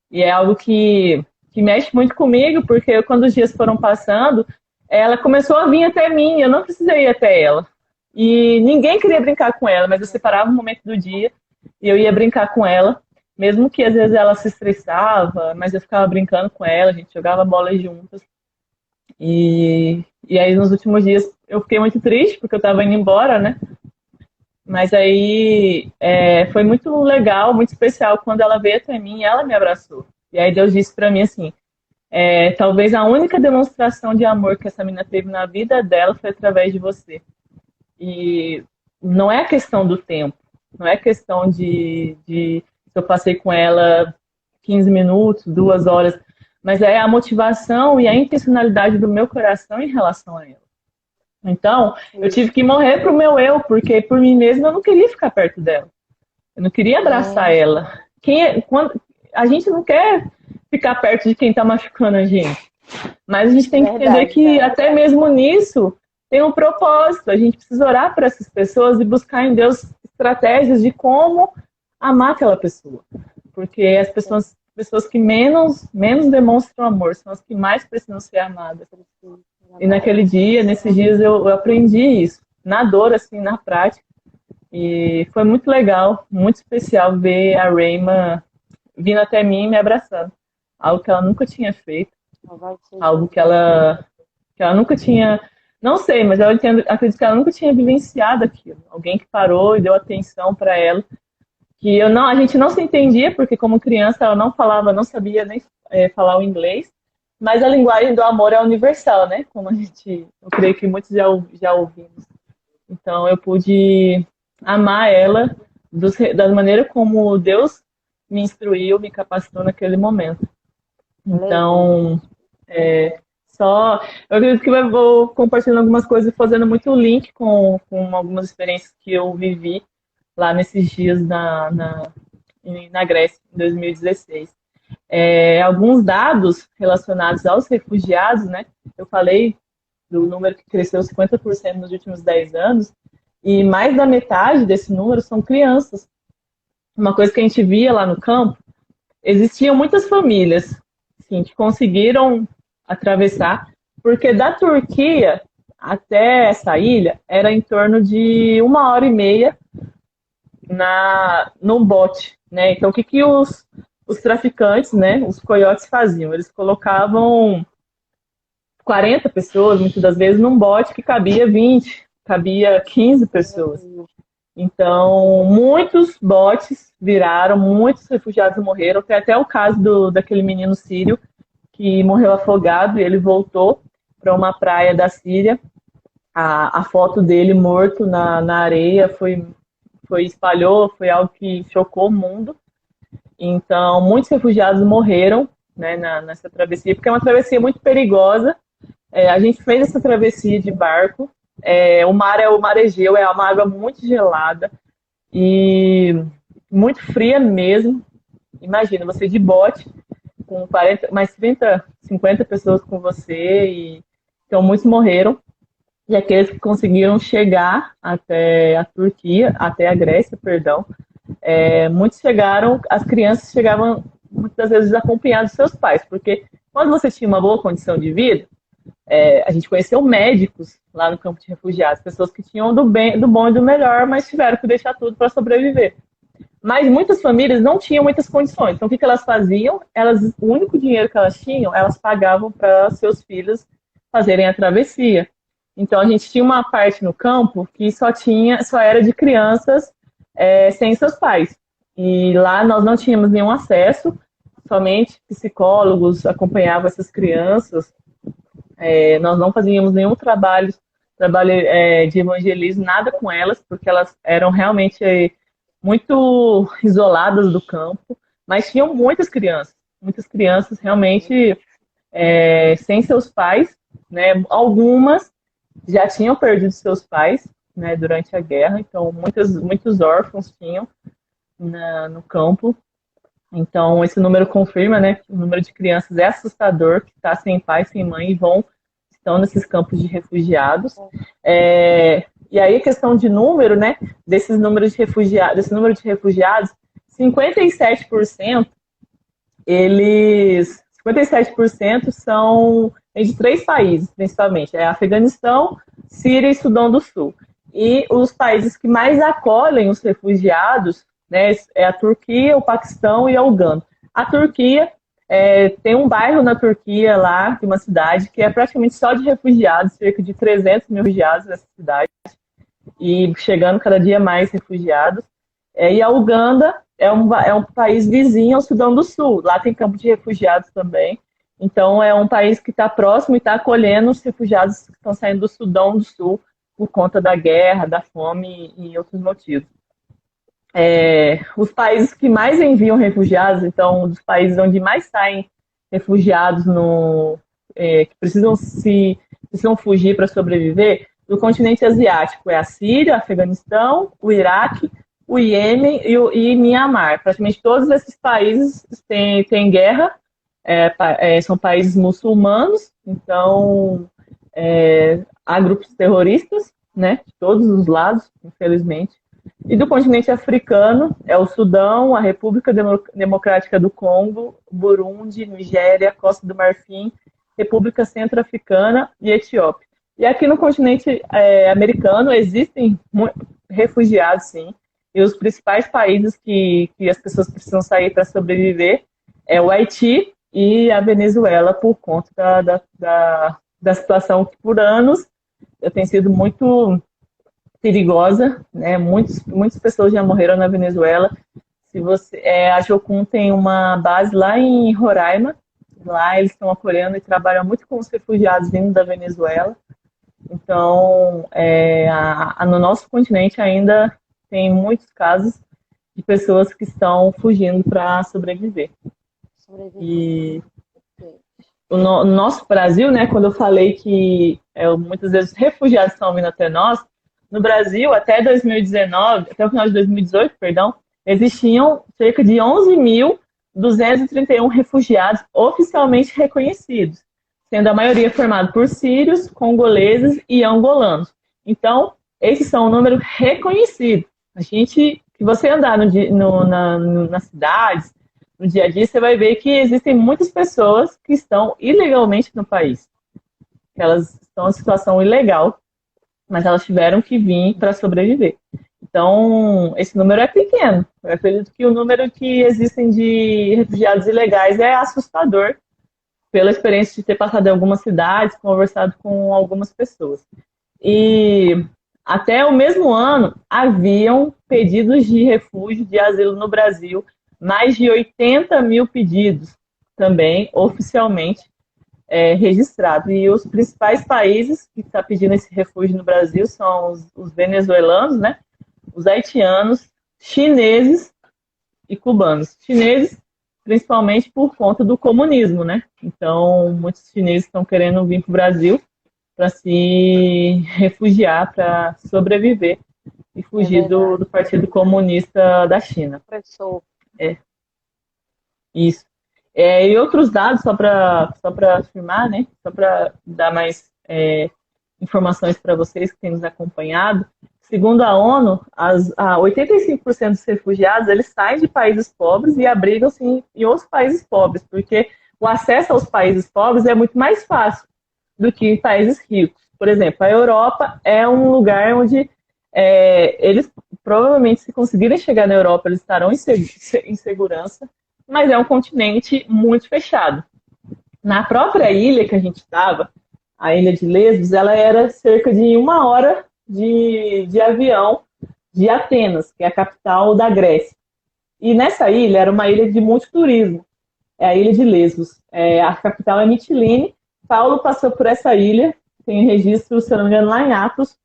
e é algo que mexe muito comigo, porque quando os dias foram passando, ela começou a vir até mim, eu não precisei ir até ela, e ninguém queria brincar com ela, mas eu separava um momento do dia, e eu ia brincar com ela, mesmo que às vezes ela se estressava, mas eu ficava brincando com ela, a gente jogava bola juntas. E aí nos últimos dias eu fiquei muito triste, porque eu estava indo embora, né? Mas aí foi muito legal, muito especial, quando ela veio até mim e ela me abraçou. E aí Deus disse para mim assim, talvez a única demonstração de amor que essa menina teve na vida dela foi através de você. E não é a questão do tempo, não é questão de eu passei com ela 15 minutos, 2 horas, mas é a motivação e a intencionalidade do meu coração em relação a ela. Então, eu tive que morrer pro meu eu, porque por mim mesma eu não queria ficar perto dela. Eu não queria abraçar ela. Quando, a gente não quer ficar perto de quem está machucando a gente. Mas a gente tem que entender que até mesmo nisso tem um propósito. A gente precisa orar para essas pessoas e buscar em Deus estratégias de como amar aquela pessoa. Porque as pessoas que menos demonstram amor são as que mais precisam ser amadas. E nesses dias eu aprendi isso. Na dor, assim, na prática. E foi muito legal, muito especial ver a Reima vindo até mim e me abraçando. Algo que ela nunca tinha feito. Algo que ela nunca tinha... Não sei, mas eu acredito que ela nunca tinha vivenciado aquilo. Alguém que parou e deu atenção para ela. Que a gente não se entendia, porque como criança ela não falava, não sabia nem falar o inglês. Mas a linguagem do amor é universal, né? Como eu creio que muitos já ouvimos. Então eu pude amar ela da maneira como Deus me instruiu, me capacitou naquele momento. Então, eu acredito que eu vou compartilhando algumas coisas e fazendo muito link com algumas experiências que eu vivi lá nesses dias na Grécia, em 2016. Alguns dados relacionados aos refugiados, né? Eu falei do número que cresceu 50% nos últimos 10 anos, e mais da metade desse número são crianças. Uma coisa que a gente via lá no campo, existiam muitas famílias assim, que conseguiram atravessar, porque da Turquia até essa ilha era em torno de 1h30 no bote, né? Então, o que os traficantes, né, os coiotes faziam? Eles colocavam 40 pessoas, muitas das vezes, num bote que cabia 20, cabia 15 pessoas. Então, muitos botes viraram, muitos refugiados morreram. Tem até o caso daquele menino sírio que morreu afogado e ele voltou para uma praia da Síria. A foto dele morto na areia espalhou, foi algo que chocou o mundo. Então, muitos refugiados morreram, né, nessa travessia, porque é uma travessia muito perigosa. A gente fez essa travessia de barco. O mar é o mar Egeu, é uma água muito gelada e muito fria mesmo. Imagina, você de bote, com 40, mais 30, 50 pessoas com você, então muitos morreram. E aqueles que conseguiram chegar até a Turquia, até a Grécia, perdão, muitos chegaram, as crianças chegavam muitas vezes acompanhadas dos seus pais, porque quando você tinha uma boa condição de vida, a gente conheceu médicos lá no campo de refugiados, pessoas que tinham do bom e do melhor, mas tiveram que deixar tudo para sobreviver. Mas muitas famílias não tinham muitas condições, então o que elas faziam? O único dinheiro que elas tinham, elas pagavam para seus filhos fazerem a travessia. Então a gente tinha uma parte no campo que só era de crianças sem seus pais. E lá nós não tínhamos nenhum acesso, somente psicólogos acompanhavam essas crianças. Nós não fazíamos nenhum trabalho de evangelismo, nada com elas, porque elas eram realmente muito isoladas do campo, mas tinham muitas crianças realmente sem seus pais, né? Algumas já tinham perdido seus pais, né, durante a guerra, então muitos órfãos tinham no campo. Então esse número confirma, né, que o número de crianças é assustador, que está sem pai, sem mãe e estão nesses campos de refugiados. E aí a questão de número, né, desse número de refugiados, 57% são de 3 países, principalmente. Afeganistão, Síria e Sudão do Sul. E os países que mais acolhem os refugiados, né, é a Turquia, o Paquistão e a Uganda. A Turquia, tem um bairro na Turquia lá, de uma cidade, que é praticamente só de refugiados, cerca de 300 mil refugiados nessa cidade, e chegando cada dia mais refugiados. E a Uganda é um país vizinho ao Sudão do Sul. Lá tem campo de refugiados também. Então, é um país que está próximo e está acolhendo os refugiados que estão saindo do Sudão do Sul por conta da guerra, da fome e outros motivos. Os países que mais enviam refugiados, então, um dos países onde mais saem refugiados que precisam fugir para sobreviver, Do continente asiático é a Síria, o Afeganistão, o Iraque, o Iêmen e Mianmar. Praticamente todos esses países têm guerra, são países muçulmanos, então há grupos terroristas, né, de todos os lados, infelizmente. E do continente africano é o Sudão, a República Democrática do Congo, Burundi, Nigéria, Costa do Marfim, República Centro-Africana e Etiópia. E aqui no continente americano existem refugiados, sim. E os principais países que as pessoas precisam sair para sobreviver é o Haiti e a Venezuela, por conta da situação que por anos tem sido muito perigosa, né? Muitas pessoas já morreram na Venezuela. A Jocum tem uma base lá em Roraima. Lá eles estão apoiando e trabalham muito com os refugiados vindo da Venezuela. Então, no nosso continente ainda tem muitos casos de pessoas que estão fugindo para sobreviver. E no nosso Brasil, né, quando eu falei que muitas vezes os refugiados estão vindo até nós, no Brasil, até 2019, até o final de 2018, perdão, existiam cerca de 11.231 refugiados oficialmente reconhecidos, sendo a maioria formada por sírios, congoleses e angolanos. Então, esses são um número reconhecido. Se você andar nas cidades, no dia a dia, você vai ver que existem muitas pessoas que estão ilegalmente no país. Elas estão em situação ilegal, mas elas tiveram que vir para sobreviver. Então, esse número é pequeno. Eu acredito que o número que existem de refugiados ilegais é assustador, pela experiência de ter passado em algumas cidades, conversado com algumas pessoas. E até o mesmo ano, haviam pedidos de refúgio, de asilo no Brasil, mais de 80 mil pedidos também, oficialmente registrados. E os principais países que estão pedindo esse refúgio no Brasil são os venezuelanos, né? Os haitianos, chineses e cubanos. Chineses, principalmente por conta do comunismo, né? Então, muitos chineses estão querendo vir para o Brasil para se refugiar, para sobreviver e fugir do Partido Comunista da China. Professor. Isso. E outros dados, só para afirmar, né? Só para dar mais informações para vocês que têm nos acompanhado. Segundo a ONU, 85% dos refugiados eles saem de países pobres e abrigam-se em outros países pobres, porque o acesso aos países pobres é muito mais fácil do que em países ricos. Por exemplo, a Europa é um lugar onde eles provavelmente, se conseguirem chegar na Europa, eles estarão em segurança, mas é um continente muito fechado. Na própria ilha que a gente estava, a ilha de Lesbos, ela era cerca de 1 hora de avião de Atenas, que é a capital da Grécia. E nessa ilha, era uma ilha de multiturismo, é a ilha de Lesbos. A capital é Mitilene. Paulo passou por essa ilha, tem registro, se eu não me engano, lá em Atos,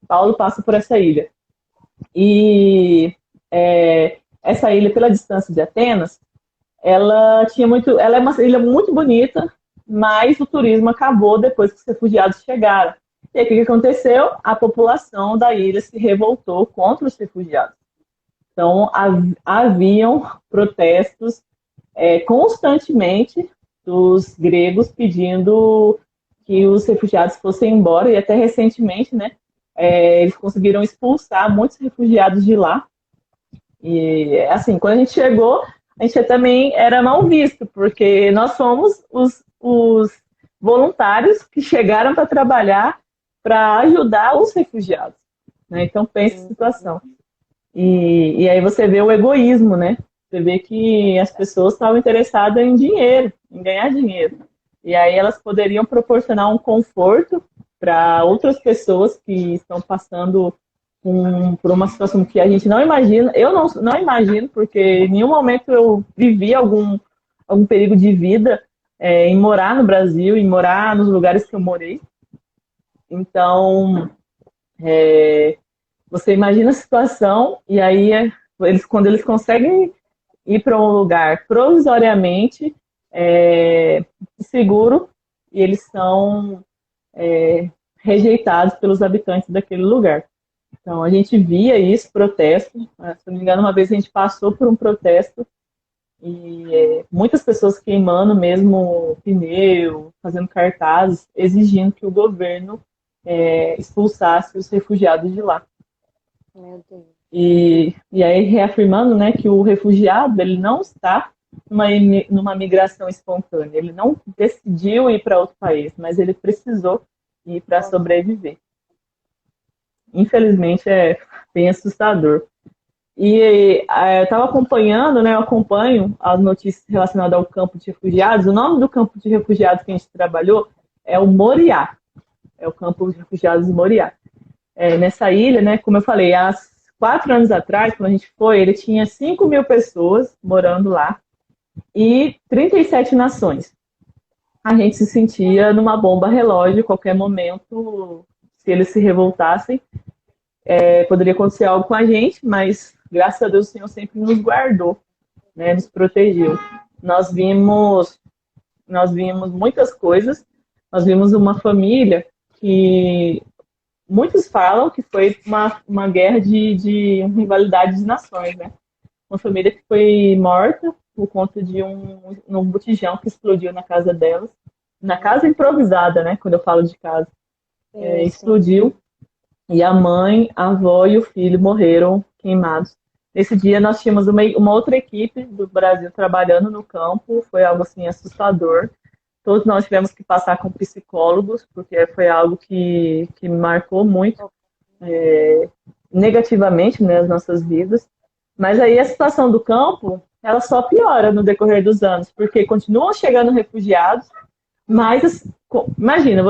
Paulo passa por essa ilha. E essa ilha, pela distância de Atenas, ela é uma ilha muito bonita, mas o turismo acabou depois que os refugiados chegaram. E aí, o que aconteceu? A população da ilha se revoltou contra os refugiados. Então, haviam protestos constantemente dos gregos pedindo que os refugiados fossem embora, e até recentemente, né, eles conseguiram expulsar muitos refugiados de lá. E, assim, quando a gente chegou, a gente também era mal visto, porque nós somos os voluntários que chegaram para trabalhar para ajudar os refugiados, né? Então, pense a situação. E aí você vê o egoísmo, né? Você vê que as pessoas estavam interessadas em dinheiro, em ganhar dinheiro. E aí elas poderiam proporcionar um conforto para outras pessoas que estão passando por uma situação que a gente não imagina. Eu não imagino, porque em nenhum momento eu vivi algum perigo de vida em morar no Brasil, em morar nos lugares que eu morei. Então, você imagina a situação, e aí quando eles conseguem ir para um lugar provisoriamente seguro, e eles são rejeitados pelos habitantes daquele lugar. Então, a gente via isso, protesto. Se não me engano, uma vez a gente passou por um protesto e muitas pessoas queimando mesmo pneu, fazendo cartazes, exigindo que o governo expulsasse os refugiados de lá. Meu Deus. E aí, reafirmando, né, que o refugiado ele não está numa migração espontânea. Ele não decidiu ir para outro país, mas ele precisou ir para sobreviver. Infelizmente, é bem assustador. E eu estava acompanhando, né, eu acompanho as notícias relacionadas ao campo de refugiados. O nome do campo de refugiados que a gente trabalhou é o Moriá. É o campo de refugiados de Moriá. Nessa ilha, né, como eu falei, há 4 anos atrás, quando a gente foi, ele tinha 5.000 pessoas morando lá e 37 nações. A gente se sentia numa bomba relógio, qualquer momento, se eles se revoltassem, poderia acontecer algo com a gente, mas graças a Deus o Senhor sempre nos guardou, né, nos protegeu. Nós vimos muitas coisas. Nós vimos uma família que muitos falam que foi uma guerra de rivalidade de nações, né? Uma família que foi morta por conta de um botijão que explodiu na casa delas. Na casa improvisada, né? Quando eu falo de casa. Explodiu. E a mãe, a avó e o filho morreram queimados. Nesse dia nós tínhamos uma outra equipe do Brasil trabalhando no campo. Foi algo assim assustador. Todos nós tivemos que passar com psicólogos, porque foi algo que me marcou muito negativamente, né, as nossas vidas. Mas aí a situação do campo, ela só piora no decorrer dos anos, porque continuam chegando refugiados, mas imagina,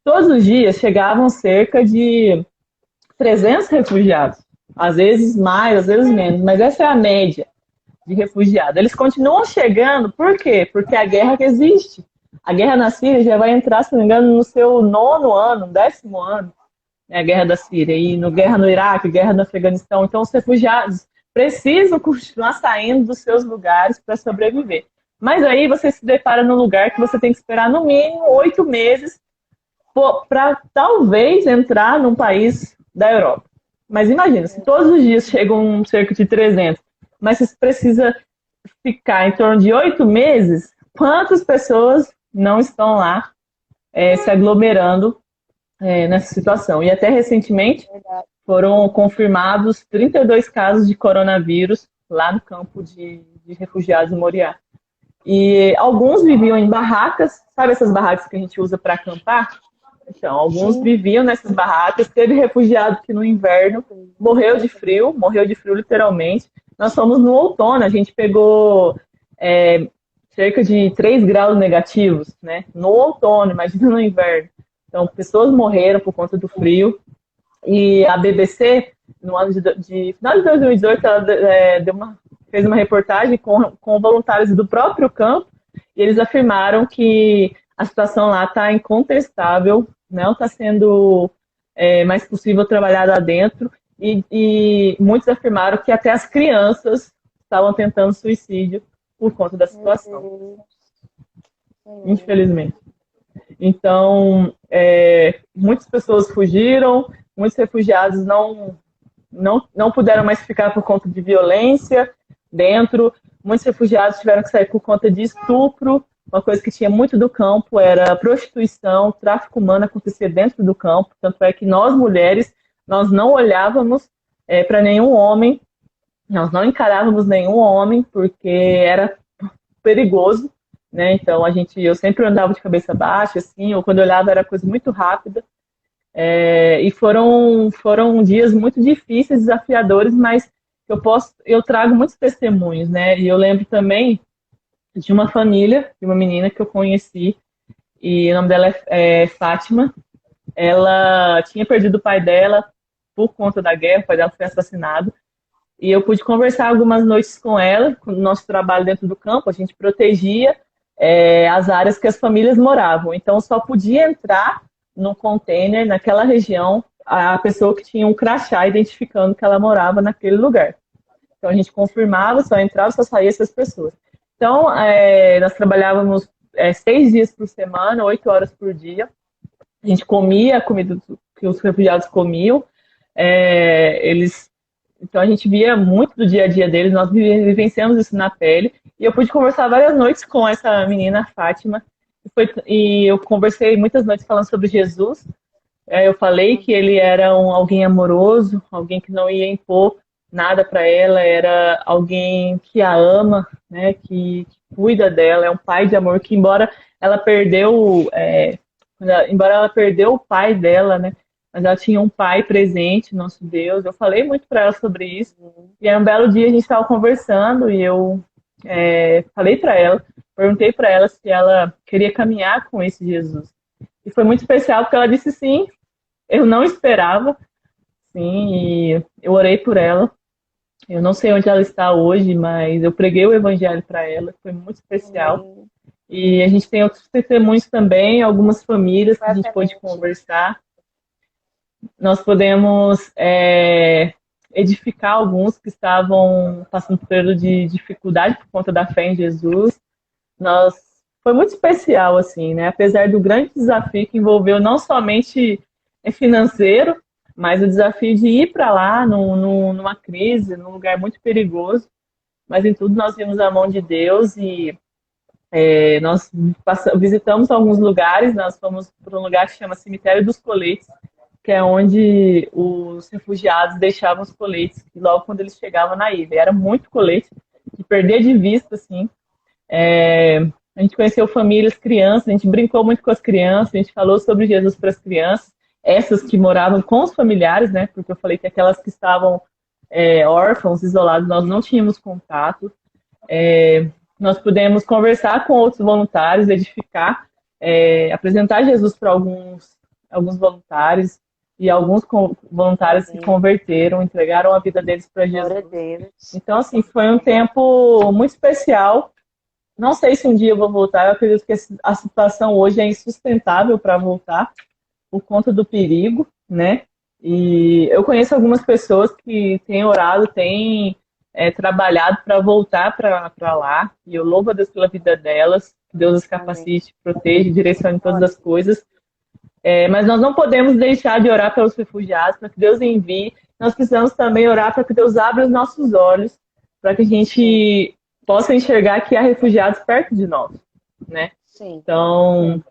todos os dias chegavam cerca de 300 refugiados, às vezes mais, às vezes menos, mas essa é a média de refugiados. Eles continuam chegando, por quê? Porque a guerra que existe. A guerra na Síria já vai entrar, se não me engano, no seu 9º ano, 10º ano, né, a guerra da Síria, e guerra no Iraque, guerra no Afeganistão. Então, os refugiados precisam continuar saindo dos seus lugares para sobreviver. Mas aí você se depara num lugar que você tem que esperar no mínimo 8 meses para talvez entrar num país da Europa. Mas imagina, se todos os dias chegam cerca de 300, mas você precisa ficar em torno de 8 meses, quantas pessoas não estão lá se aglomerando nessa situação? E até recentemente foram confirmados 32 casos de coronavírus lá no campo de refugiados em Moriá. E alguns viviam em barracas, sabe essas barracas que a gente usa para acampar? Então, alguns viviam nessas barracas. Teve refugiado que no inverno morreu de frio literalmente. Nós fomos no outono, a gente pegou cerca de 3 graus negativos, né? No outono, imagina no inverno. Então, pessoas morreram por conta do frio. E a BBC, no ano de final de 2018, ela fez uma reportagem com voluntários do próprio campo, e eles afirmaram que a situação lá está incontestável, não está sendo mais possível trabalhar lá dentro, e muitos afirmaram que até as crianças estavam tentando suicídio por conta da situação. Infelizmente. Então, muitas pessoas fugiram, muitos refugiados não puderam mais ficar por conta de violência dentro, muitos refugiados tiveram que sair por conta de estupro. Uma coisa que tinha muito do campo era prostituição, tráfico humano acontecia dentro do campo, tanto é que nós, mulheres, nós não olhávamos para nenhum homem, nós não encarávamos nenhum homem, porque era perigoso, né? Então, eu sempre andava de cabeça baixa, assim, ou quando eu olhava era coisa muito rápida. E foram dias muito difíceis, desafiadores, mas eu trago muitos testemunhos, né? E eu lembro também de uma família, de uma menina que eu conheci, e o nome dela é Fátima. Ela tinha perdido o pai dela por conta da guerra, o pai dela foi assassinado, e eu pude conversar algumas noites com ela, com o nosso trabalho dentro do campo, a gente protegia as áreas que as famílias moravam, então só podia entrar num container, naquela região, a pessoa que tinha um crachá identificando que ela morava naquele lugar. Então a gente confirmava, só entrava, só saía essas pessoas. Então, nós trabalhávamos 6 dias por semana, 8 horas por dia, A gente comia a comida que os refugiados comiam. Então a gente via muito do dia a dia deles, nós vivenciamos isso na pele. E eu pude conversar várias noites com essa menina, Fátima. E eu conversei muitas noites falando sobre Jesus. Eu falei que ele era alguém amoroso, alguém que não ia impor nada para ela, era alguém que a ama, né, que cuida dela, é um pai de amor que, embora ela perdeu o pai dela, né, mas ela tinha um pai presente, nosso Deus. Eu falei muito para ela sobre isso. E aí um belo dia a gente estava conversando e eu falei para ela, perguntei para ela se ela queria caminhar com esse Jesus. E foi muito especial porque ela disse sim. Eu não esperava, sim, e eu orei por ela. Eu não sei onde ela está hoje, mas eu preguei o evangelho para ela, foi muito especial. E a gente tem outros testemunhos também, algumas famílias que a gente pôde conversar. Nós podemos edificar alguns que estavam passando por período de dificuldade por conta da fé em Jesus. Foi muito especial, assim, né? Apesar do grande desafio que envolveu não somente financeiro, mas o desafio de ir para lá numa crise, num lugar muito perigoso. Mas em tudo nós vimos a mão de Deus e nós visitamos alguns lugares. Nós fomos para um lugar que chama Cemitério dos Coletes, que é onde os refugiados deixavam os coletes logo quando eles chegavam na ilha. Era muito colete, de perder de vista, assim. A gente conheceu famílias, crianças, a gente brincou muito com as crianças, a gente falou sobre Jesus para as crianças, essas que moravam com os familiares, né? Porque eu falei que aquelas que estavam órfãos, isolados, nós não tínhamos contato. Nós pudemos conversar com outros voluntários, edificar, apresentar Jesus para alguns voluntários, e alguns voluntários se converteram, entregaram a vida deles para Jesus. Então, assim, foi um tempo muito especial. Não sei se um dia eu vou voltar, eu acredito que a situação hoje é insustentável para voltar, por conta do perigo, né? E eu conheço algumas pessoas que têm orado, têm trabalhado para voltar para lá, e eu louvo a Deus pela vida delas, que Deus as capacite, proteja, direcione todas as coisas. Mas nós não podemos deixar de orar pelos refugiados, para que Deus envie. Nós precisamos também orar para que Deus abra os nossos olhos, para que a gente possa enxergar que há refugiados perto de nós, né? Sim. Então,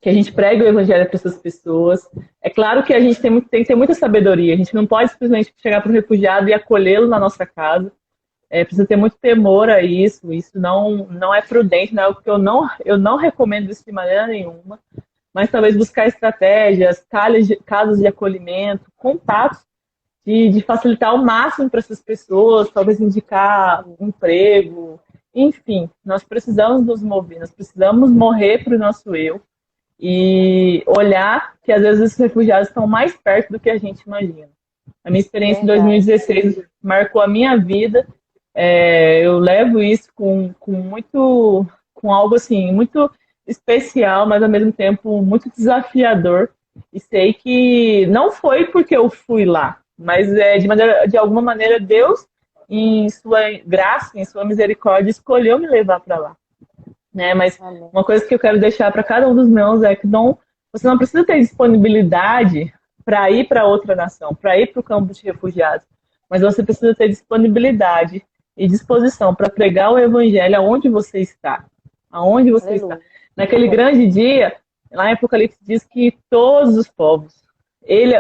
que a gente pregue o evangelho para essas pessoas. É claro que a gente tem que ter muita sabedoria. A gente não pode simplesmente chegar para um refugiado e acolhê-lo na nossa casa. Precisa ter muito temor a isso. Isso não é prudente, não é algo que eu não recomendo isso de maneira nenhuma. Mas talvez buscar estratégias, casas de acolhimento, contatos de facilitar ao máximo para essas pessoas, talvez indicar um emprego. Enfim, nós precisamos nos mover, nós precisamos morrer para o nosso eu e olhar que às vezes os refugiados estão mais perto do que a gente imagina. A minha experiência em 2016 marcou a minha vida. Eu levo isso com algo assim, muito especial, mas ao mesmo tempo muito desafiador. E sei que não foi porque eu fui lá, mas de alguma maneira Deus, em sua graça, em sua misericórdia, escolheu me levar para lá. Né? Mas uma coisa que eu quero deixar para cada um dos meus é que você não precisa ter disponibilidade para ir para outra nação, para ir para o campo de refugiados, mas você precisa ter disponibilidade e disposição para pregar o evangelho aonde você está. Aonde você está. Naquele grande dia, lá em Apocalipse diz que todos os povos,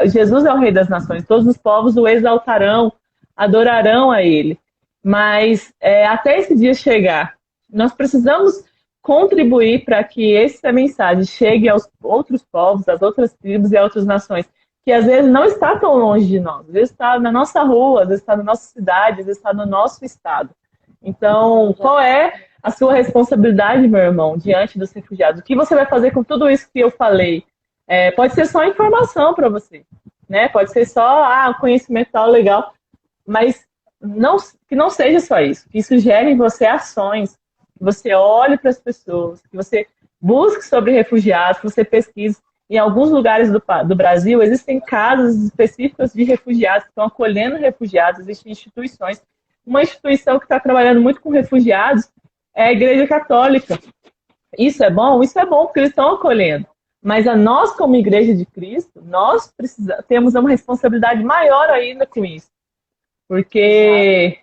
Jesus é o Rei das Nações, todos os povos o exaltarão, adorarão a Ele. Mas até esse dia chegar, nós precisamos contribuir para que essa mensagem chegue aos outros povos, às outras tribos e a outras nações, que às vezes não está tão longe de nós, às vezes está na nossa rua, às vezes está na nossa cidade, às vezes está no nosso estado. Então, qual é a sua responsabilidade, meu irmão, diante dos refugiados? O que você vai fazer com tudo isso que eu falei? Pode ser só informação para você, né? Pode ser só conhecimento tal, legal, mas que não seja só isso, que isso gere em você ações, que você olhe para as pessoas, que você busque sobre refugiados, que você pesquise. Em alguns lugares do Brasil existem casas específicas de refugiados que estão acolhendo refugiados, existem instituições. Uma instituição que está trabalhando muito com refugiados é a Igreja Católica. Isso é bom porque eles estão acolhendo. Mas a nós, como igreja de Cristo, nós temos uma responsabilidade maior ainda com isso. Porque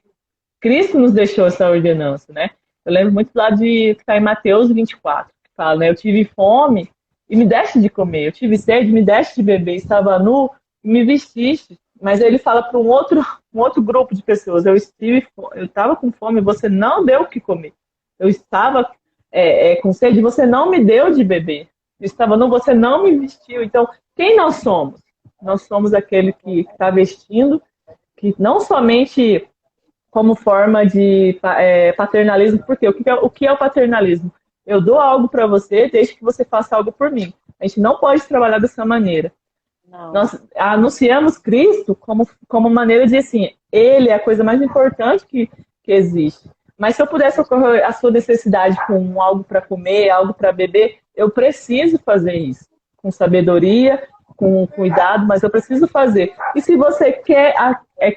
Cristo nos deixou essa ordenança, né? Eu lembro muito lá de que está em Mateus 24, que fala, né? Eu tive fome e me deste de comer. Eu tive sede, me deste de beber. Estava nu e me vestiste. Mas ele fala para um outro grupo de pessoas. Eu estava com fome e você não deu o que comer. Eu estava com sede e você não me deu de beber. Eu estava nu, você não me vestiu. Então, quem nós somos? Nós somos aquele que está vestindo, que não somente como forma de paternalismo, porque o que é o paternalismo? Eu dou algo para você desde que você faça algo por mim. A gente não pode trabalhar dessa maneira. Não. Nós anunciamos Cristo como maneira de, assim, Ele é a coisa mais importante que existe. Mas se eu pudesse socorrer a sua necessidade com algo para comer, algo para beber, eu preciso fazer isso. Com sabedoria, com cuidado, mas eu preciso fazer. E se você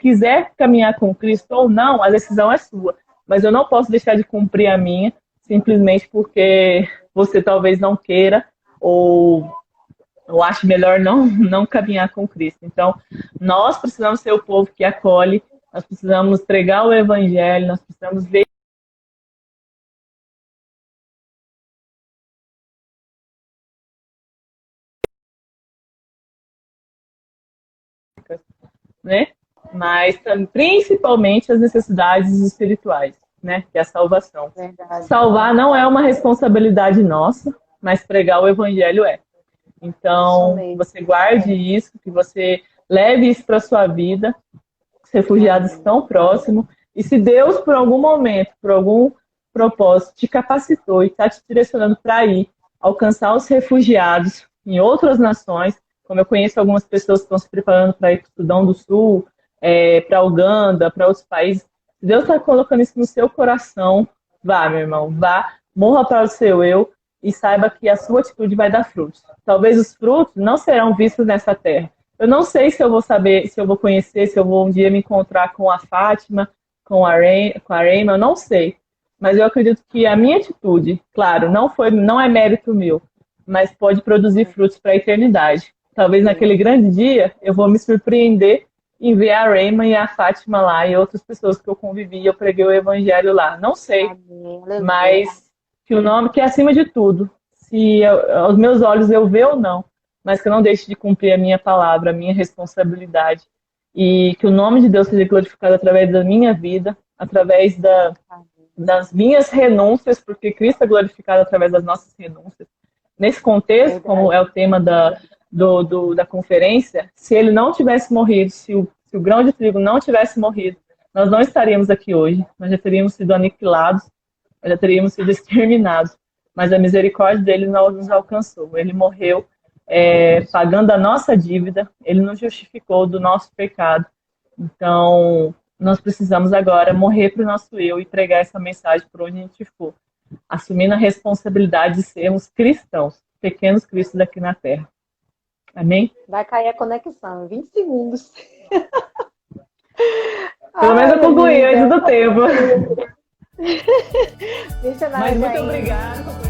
quiser caminhar com Cristo ou não, a decisão é sua. Mas eu não posso deixar de cumprir a minha, simplesmente porque você talvez não queira ou ache melhor não caminhar com Cristo. Então, nós precisamos ser o povo que acolhe, nós precisamos pregar o Evangelho, nós precisamos ver né? Mas principalmente as necessidades espirituais, né? Que é a salvação. Verdade. Salvar não é uma responsabilidade nossa, mas pregar o Evangelho é. Então, que você guarde isso, que você leve isso para a sua vida. Os refugiados estão próximos. E se Deus, por algum momento, por algum propósito, te capacitou e está te direcionando para ir alcançar os refugiados em outras nações, como eu conheço algumas pessoas que estão se preparando para ir para o Sudão do Sul, para a Uganda, para outros países. Se Deus está colocando isso no seu coração, vá, meu irmão, vá, morra para o seu eu e saiba que a sua atitude vai dar frutos. Talvez os frutos não serão vistos nessa terra. Eu não sei se eu vou saber, se eu vou conhecer, se eu vou um dia me encontrar com a Fátima, com a Reima, eu não sei. Mas eu acredito que a minha atitude, claro, não é mérito meu, mas pode produzir frutos para a eternidade. Talvez naquele grande dia eu vou me surpreender em ver a Reima e a Fátima lá e outras pessoas que eu convivi e eu preguei o Evangelho lá. Não sei, mas que o nome, que é acima de tudo, se aos meus olhos eu ver ou não, mas que eu não deixe de cumprir a minha palavra, a minha responsabilidade e que o nome de Deus seja glorificado através da minha vida, através das minhas renúncias, porque Cristo é glorificado através das nossas renúncias. Nesse contexto, como é o tema da conferência, se ele não tivesse morrido, se o grão de trigo não tivesse morrido, nós não estaríamos aqui hoje, nós já teríamos sido aniquilados, nós já teríamos sido exterminados, mas a misericórdia dele não nos alcançou. Ele morreu pagando a nossa dívida, ele nos justificou do nosso pecado. Então, nós precisamos agora morrer para o nosso eu e pregar essa mensagem por onde a gente for, assumindo a responsabilidade de sermos cristãos, pequenos cristos aqui na Terra. Amém? Vai cair a conexão, 20 segundos. Pelo menos eu concluí antes do tempo. Missionária Mas muito Jaine. obrigada.